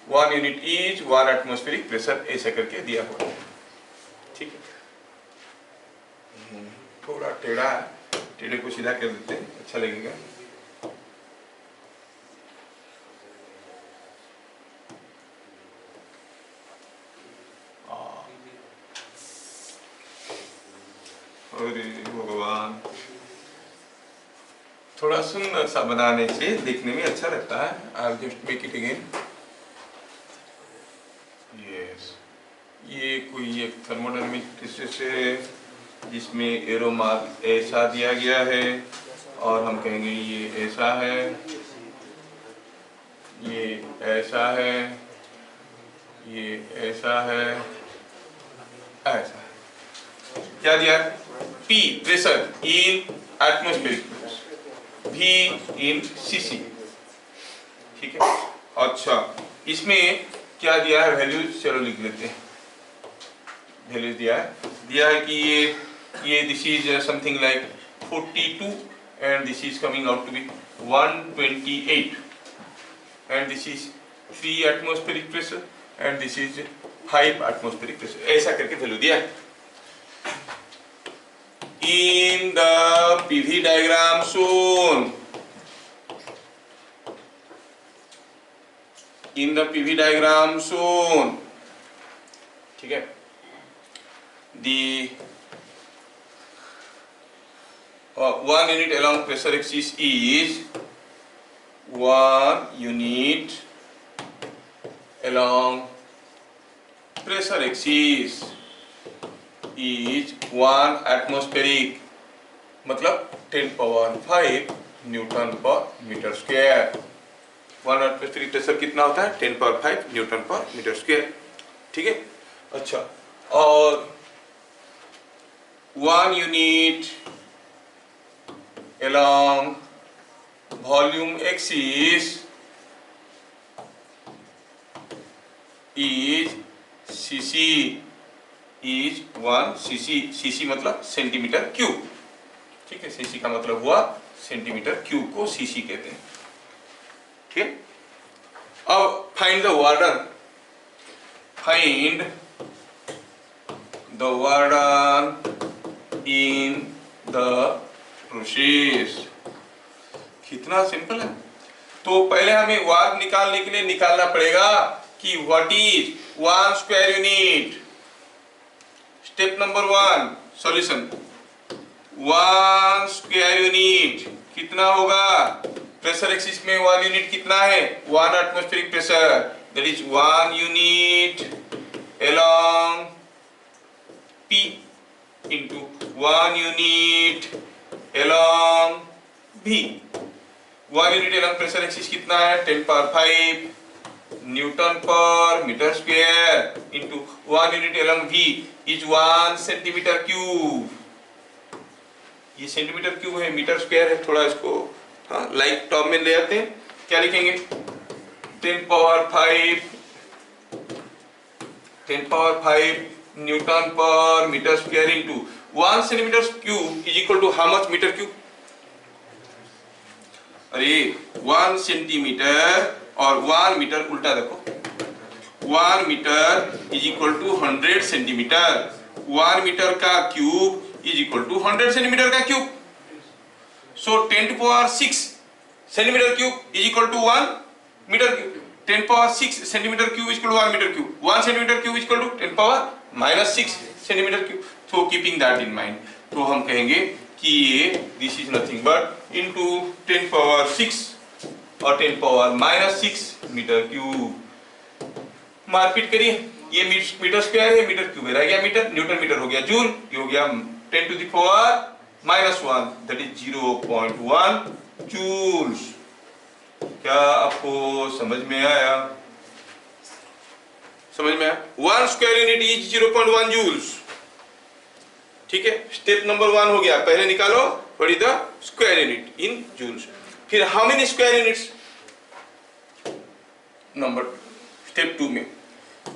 1 unit is 1 atmospheric pressure, ऐसा करके दिया हुआ है। ठीक है, थोड़ा टेढ़ा है, टेढ़े को सीधा कर देते हैं, अच्छा लगेगा। अरे भगवान, थोड़ा सुंदर सा बनाने से देखने में अच्छा लगता है। I'll just make it again. Yes. ये कोई एक थर्मोडायनामिक थीसिस है जिसमें एरो मार्क ऐसा दिया गया है और हम कहेंगे ये ऐसा है, ये ऐसा है, ये ऐसा है, ऐसा है। क्या दिया? P pressure in atmospheric, V in CC. ठीक है, अच्छा इसमें क्या दिया है? वैल्यूज, चलो लिख लेते हैं। वैल्यूज दिया है कि ये this is something like 42 and this is coming out to be 128 and this is 3 atmospheric pressure and this is 5 atmospheric pressure, ऐसा करके वैल्यू दिया है। In the PV diagram shown, in the PV diagram shown, ठीक है, the 1 unit along pressure axis is 1 unit along pressure axis is 1 atmospheric, मतलब 10 power 5 newton पर metre square. 1 atmospheric pressure कितना होता है? 10 पावर 5 न्यूटन पर मीटर स्क्वायर। ठीक है, अच्छा, और 1 unit along volume axis is cc, is 1 CC. CC मतलब सेंटीमीटर क्यूब, ठीक है, सीसी का मतलब हुआ सेंटीमीटर क्यूब को सीसी कहते हैं, ठीक। अब find the warden, find the warden in the process. कितना सिंपल है। तो पहले हमें वार्ड निकालने के लिए निकालना पड़ेगा कि what is 1 square unit. Step number 1 solution. 1 square unit कितना होगा? प्रेशर एक्सिस में 1 यूनिट कितना है? 1 atmospheric pressure, that is 1 unit along P into 1 unit along V। 1 unit along pressure axis कितना है? 10 पावर 5 न्यूटन पर metre square into 1 unit along V is 1 centimetre cube. ये centimetre cube है, metre square है, थोड़ा इसको लाइक टर्म में ले आते हैं। क्या लिखेंगे? 10 पावर 5 न्यूटन पर metre square into 1 centimetre cube is equal to how much metre cube? अरे 1 सेंटीमीटर और 1 मीटर उल्टा देखो, 1 metre is equal to 100 centimetre. 1 metre का cube is equal to 100 centimetre का cube. So 10 to power 6 centimetre cube is equal to 1 metre cube. 10 power 6 centimetre cube is equal to 1 metre cube. 1 centimetre cube is equal to 10 power -6 centimetre cube. तो keeping that in mind, तो हम कहेंगे कि ये this is nothing but into 10 power 6 और 10 power -6 metre cube. मारपीट करिए, ये मीटर स्क्वायर है, मीटर क्यूब है, रह गया मीटर, न्यूटन मीटर हो गया जूल, ये हो गया 10 to the power -1 that is 0.1 joules. क्या आपको समझ में आया? समझ में आया? 1 स्क्वायर यूनिट इज 0.1 जूल्स, ठीक है। स्टेप नंबर 1 हो गया, पहले निकालो what is the square unit in joules. फिर how many square units? Number step 2 में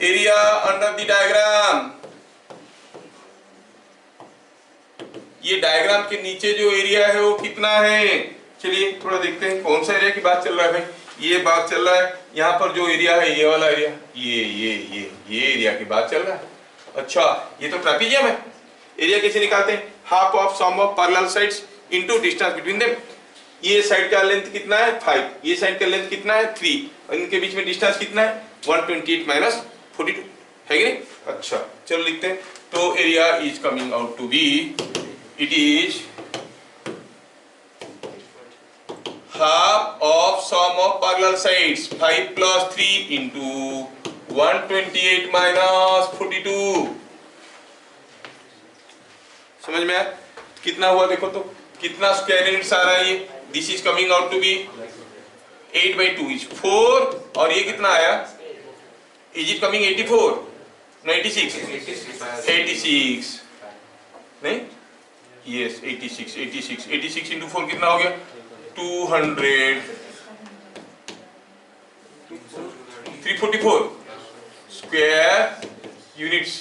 एरिया अंडर द डायग्राम। ये डायग्राम के नीचे जो एरिया है वो कितना है? चलिए थोड़ा देखते हैं कौन सा एरिया की बात चल रहा है भाई। ये बात चल रहा है, यहाँ पर जो एरिया है ये वाला एरिया, ये एरिया की बात चल रहा है। अच्छा, ये तो ट्रापीजियम है। एरिया कैसे निकालते हैं? Half of sum of parallel sides into distance between them. ये साइड का लेंथ कितना है? 5, ये साइड का लेंथ कितना है? 3, और इनके बीच में डिस्टेंस कितना है? 128 माइनस 42 है कि नहीं? अच्छा चलो लिखते हैं। तो area is coming out to be, it is half of sum of parallel sides 5 plus 3 into 128 minus 42। समझ में आया? कितना हुआ देखो तो, कितना स्क्वायर यूनिट्स आ रहा है ये? This is coming out to be 8/2 is 4, और ये कितना आया? इज इट कमिंग 84 no 86 नहीं, यस 86 into 4 कितना हो गया? 200 344 स्क्वायर यूनिट्स।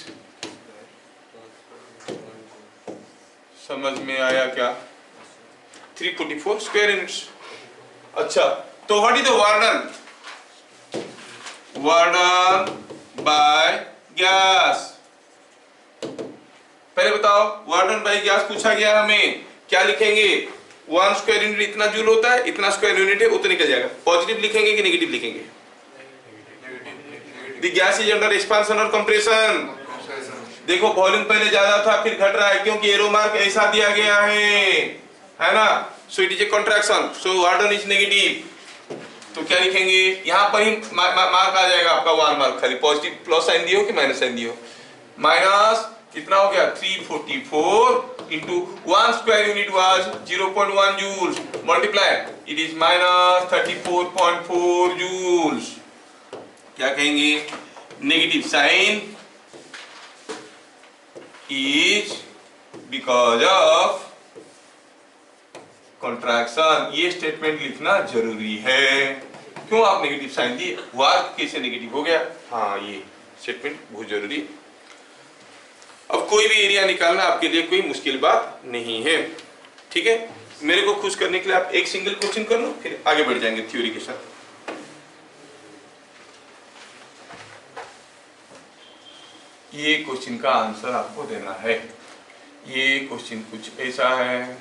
समझ में आया क्या? 344 स्क्वायर यूनिट्स। अच्छा, तो what is the work done? Work done by gas. पहले बताओ, वार्डन बाय गैस पूछा गया हमें, क्या लिखेंगे? 1 स्क्वायर यूनिट इतना जूल होता है, इतना स्क्वायर यूनिट है, वो तो निकल जाएगा। पॉजिटिव लिखेंगे कि नेगेटिव लिखेंगे? The gas is under expansion और कंप्रेशन। देखो वॉल्यूम पहले ज्यादा था फिर घट रहा है, क्योंकि एरो मार्क ऐसा दिया गया है ना? सो it is a contraction, so warden is negative. तो क्या लिखेंगे? यहाँ पर ही मार्क आ जाएगा आपका 1 मार्क, खाली पॉजिटिव प्लस साइन दियो कि माइनस साइन दियो। माइनस कितना हो गया? 344 into 1 square unit was 0.1 joules, multiply it is minus 34.4 joules। क्या कहेंगे? Negative sign is because of contraction। ये स्टेटमेंट लिखना जरूरी है। क्यों आप नेगेटिव साइन दिए? वार्क कैसे नेगेटिव हो गया? हाँ, ये स्टेटमेंट बहुत जरूरी है। अब कोई भी एरिया निकालना आपके लिए कोई मुश्किल बात नहीं है, ठीक है। मेरे को खुश करने के लिए आप एक सिंगल क्वेश्चन कर लो, फिर आगे बढ़ जाएंगे थ्योरी के साथ। ये क्वेश्चन का आंसर आपको देना है। ये क्वेश्चन कुछ ऐसा है,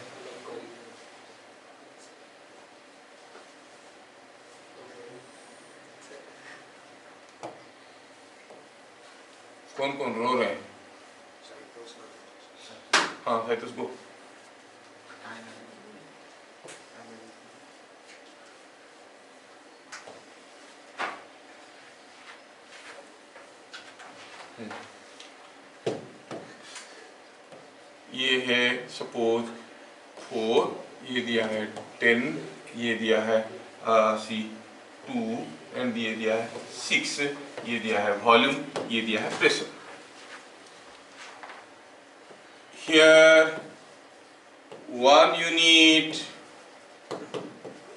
कौन कौन रो रहे हैं? हाँ है तो उसको ये है सपोज 4, ये दिया है 10, ये दिया है 2 एंड ये दिया है 6, ये दिया है वॉल्यूम, ये दिया है pressure. Here 1 unit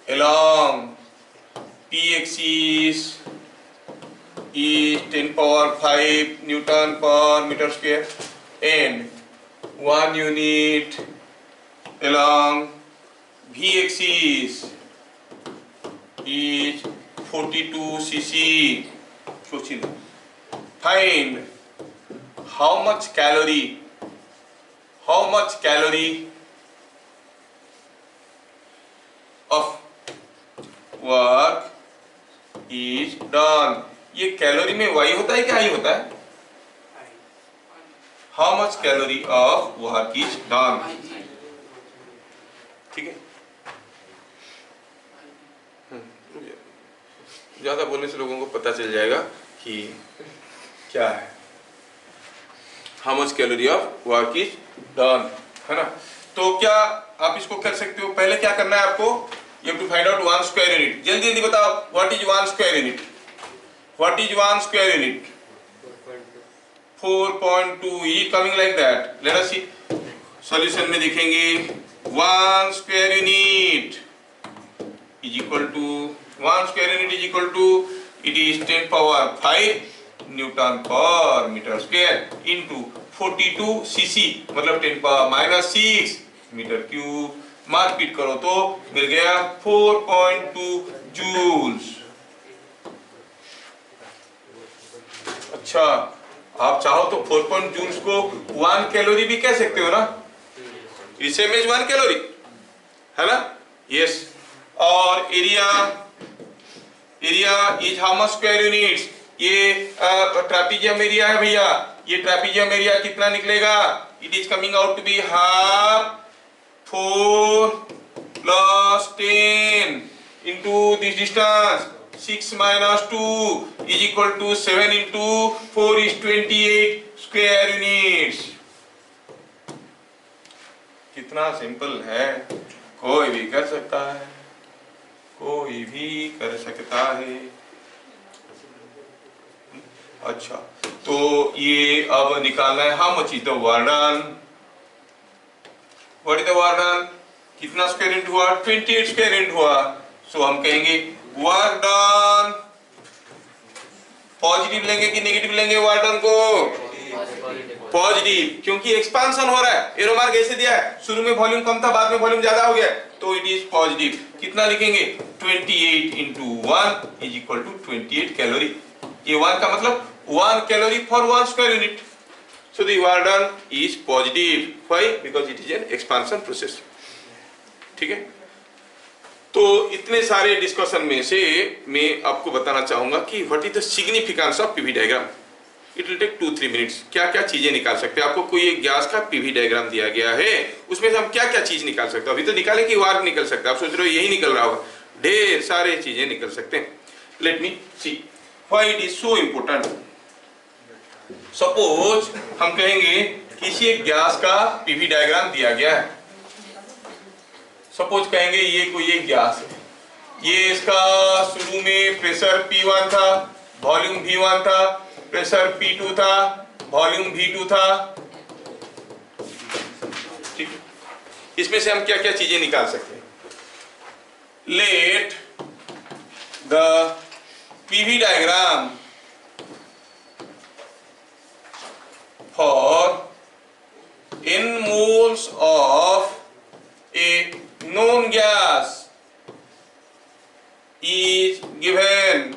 along p axis is 10 power 5 Newton per meter square, and 1 unit along v axis is 42 cc. सोचिए, find how much calorie of work is done. ये कैलोरी में वाई होता है क्या आई होता है? How much calorie of work is done, ठीक है। ज्यादा बोलने से लोगों को पता चल जाएगा कि क्या है। How much calorie of work is done, है ना। तो क्या आप इसको कर सकते हो? पहले क्या करना है आपको, you have to find out 1 square unit. जल्दी जल्दी बताओ, what is 1 square unit? What is 1 square unit? 4.2 is coming like that. Let us see, solution में देखेंगे 1 square unit is equal to 1 square unit is equal to it is 10 power 5 newton पर metre square into 42 CC, मतलब 10 power -6 metre cube. मार्कपीट करो तो मिल गया 4.2 joules. अच्छा, आप चाहो तो 4.2 जूल्स को 1 कैलोरी भी कह सकते हो ना, इसे में 1 कैलोरी है ना। यस, और area is how much square units? ये ट्रापीजियम एरिया है भैया, ये ट्रापीजियम एरिया कितना निकलेगा? It is coming out to be half 4 plus 10 into this distance 6 minus 2 is equal to 7 into 4 is 28 square units। कितना सिंपल है, कोई भी कर सकता है, कोई भी कर सकता है। अच्छा, तो ये अब निकालना है how much is the work done. What is the work done? कितना स्क्वायर यूनिट हुआ? 28 स्क्वायर यूनिट हुआ। सो हम कहेंगे वर्क डन, पॉजिटिव लेंगे कि नेगेटिव लेंगे वर्क डन को? पॉजिटिव, क्योंकि एक्सपांशन हो रहा है। एरो मार्क ऐसे दिया है, शुरू में वॉल्यूम कम था, बाद में वॉल्यूम ज्यादा हो गया, तो इट इज पॉजिटिव। कितना लिखेंगे? 28 into 1 is equal to 28 calorie. ये 1 का मतलब 1 calorie for 1 square unit. So the work done is positive. Why? Because it is an expansion process. ठीक है। तो इतने सारे डिस्कशन में से मैं आपको बताना चाहूंगा कि what is the significance of PV diagram. It will take 2-3 minutes. क्या क्या चीजें निकाल सकते हैं? आपको कोई एक गैस का पीवी डायग्राम दिया गया है, उसमें से हम क्या क्या चीज निकाल सकते हैं? अभी तो निकाले कि वार्क निकल सकता है, आप सोच रहे हो यही निकल रहा होगा, ढेर सारे चीजें निकल सकते हैं। Let me see why it is so important. Suppose हम कहेंगे किसी एक गैस का पीवी डायग्राम दिया गया है। सपोज कहेंगे ये कोई एक गैस है, ये इसका शुरू में प्रेशर P1 था, वॉल्यूम V1 था, प्रेशर P2 था, वॉल्यूम V2 था। ठीक, इसमें से हम क्या क्या चीजें निकाल सकते हैं? Let the PV diagram for moles of a known gas is given।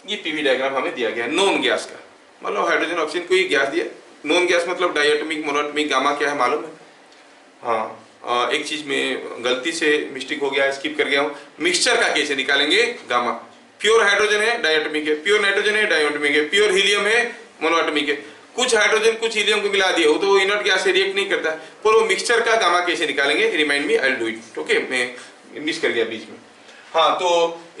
ये पीवी डायग्राम हमें दिया गया नोन गैस का, मतलब हाइड्रोजन ऑक्सीजन कोई गैस दिया। नोन गैस मतलब डायटोमिक, मोनोटोमिक, गामा क्या है मालूम है? हाँ, एक चीज में गलती से मिस्टेक हो गया, स्किप कर गया हूँ। मिक्सचर का कैसे निकालेंगे? गामा। प्योर हाइड्रोजन है डायटोमिक है, प्योर नाइट्रोजन है डायटोमिक है, प्योर हीलियम है मोनोटोमिक है। कुछ हाइड्रोजन कुछ हीलियम को मिला दिया हो तो वो इनर्ट गैस से रिएक्ट नहीं करता, पर वो मिक्सचर का गामा कैसे निकालेंगे? Remind me, I will do it. Okay, मैं मिस कर गया बीच में। हाँ, तो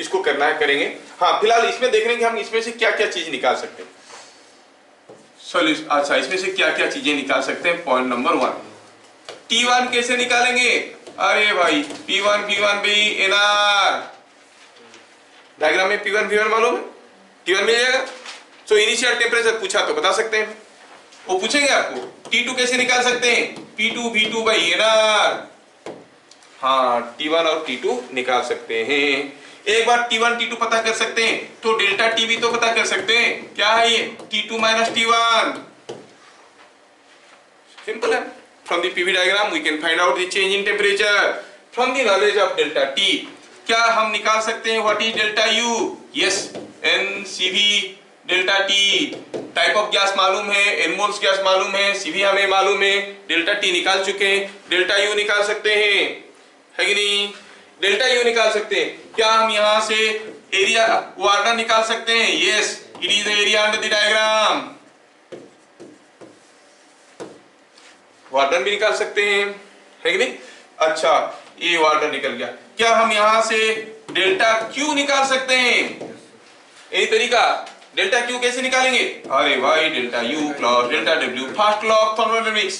इसको करना है, करेंगे। हाँ, फिलहाल इसमें देख रहे हैं कि हम इसमें से क्या क्या चीज निकाल सकते हैं। सॉल्यूशन, अच्छा, इसमें से क्या क्या चीजें निकाल सकते हैं? पॉइंट नंबर 1, T1 कैसे निकालेंगे? अरे भाई P1 V1 भी NR, डायग्राम में P1 V1 मालूम है, T1 मिल जाएगा। सो इनिशियल टेम्परेचर पूछा तो बता सकते हैं, वो पूछेंगे आपको। T2 कैसे निकाल सकते हैं? P2 V2 by NR। हाँ, T1 और T2 निकाल सकते हैं। एक बार T1 T2 पता कर सकते हैं तो डेल्टा T भी तो पता कर सकते हैं। क्या है ये? T2 minus T1। सिंपल है। From the PV diagram we can find out the change in temperature from the knowledge of delta T। क्या हम निकाल सकते हैं what is delta U? Yes, NCV delta T। Type of gas मालूम है, N moles gas मालूम है, CV हमें मालूम है, डेल्टा T निकाल चुके हैं, डेल्टा U निकाल सकते हैं, है कि नहीं? डेल्टा U निकाल सकते हैं। क्या हम यहाँ से एरिया वार्डन निकाल सकते हैं? Yes, it is the area under the diagram। Warden भी निकाल सकते हैं, है कि नहीं? अच्छा, ये वार्डन निकल गया। क्या हम यहाँ से डेल्टा Q निकाल सकते हैं? यही तरीका। डेल्टा Q कैसे निकालेंगे? अरे भाई, delta U plus delta W, first law of thermodynamics.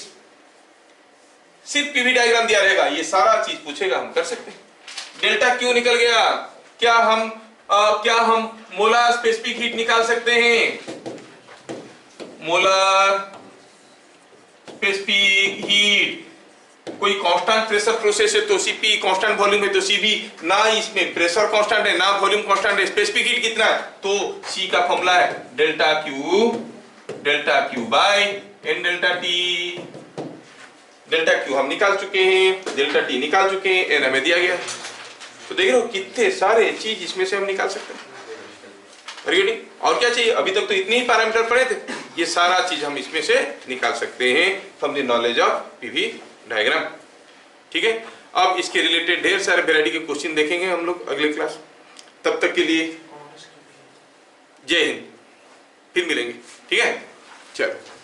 सिर्फ पीवी डायग्राम दिया रहेगा, ये सारा चीज पूछेगा, हम कर सकते हैं। डेल्टा Q निकल गया। क्या हम मोलार स्पेसिफिक हीट निकाल सकते हैं? मोलार स्पेसिफिक हीट, कोई कांस्टेंट प्रेशर प्रोसेस है तो Cp, कांस्टेंट वॉल्यूम है तो Cv, ना इसमें प्रेशर कांस्टेंट है ना वॉल्यूम कांस्टेंट है, स्पेसिफिक हीट कितना है? तो C का फॉर्मूला है delta Q by N delta T। Delta Q हम निकाल चुके हैं, डेल्टा T निकाल चुके हैं, N हमें दिया गया। तो देख रहे हो कितने सारे चीज इसमें से हम निकाल सकते हैं। और क्या चाहिए? अभी तक तो इतने ही पैरामीटर पड़े थे, ये सारा चीज हम इसमें से निकाल सकते हैं from the knowledge of PV diagram. ठीक है, अब इसके रिलेटेड ढेर सारे वैरायटी के क्वेश्चन देखेंगे हम लोग अगले क्लास। तब तक के लिए जय हिंद, फिर मिलेंगे। ठीक है, चलो।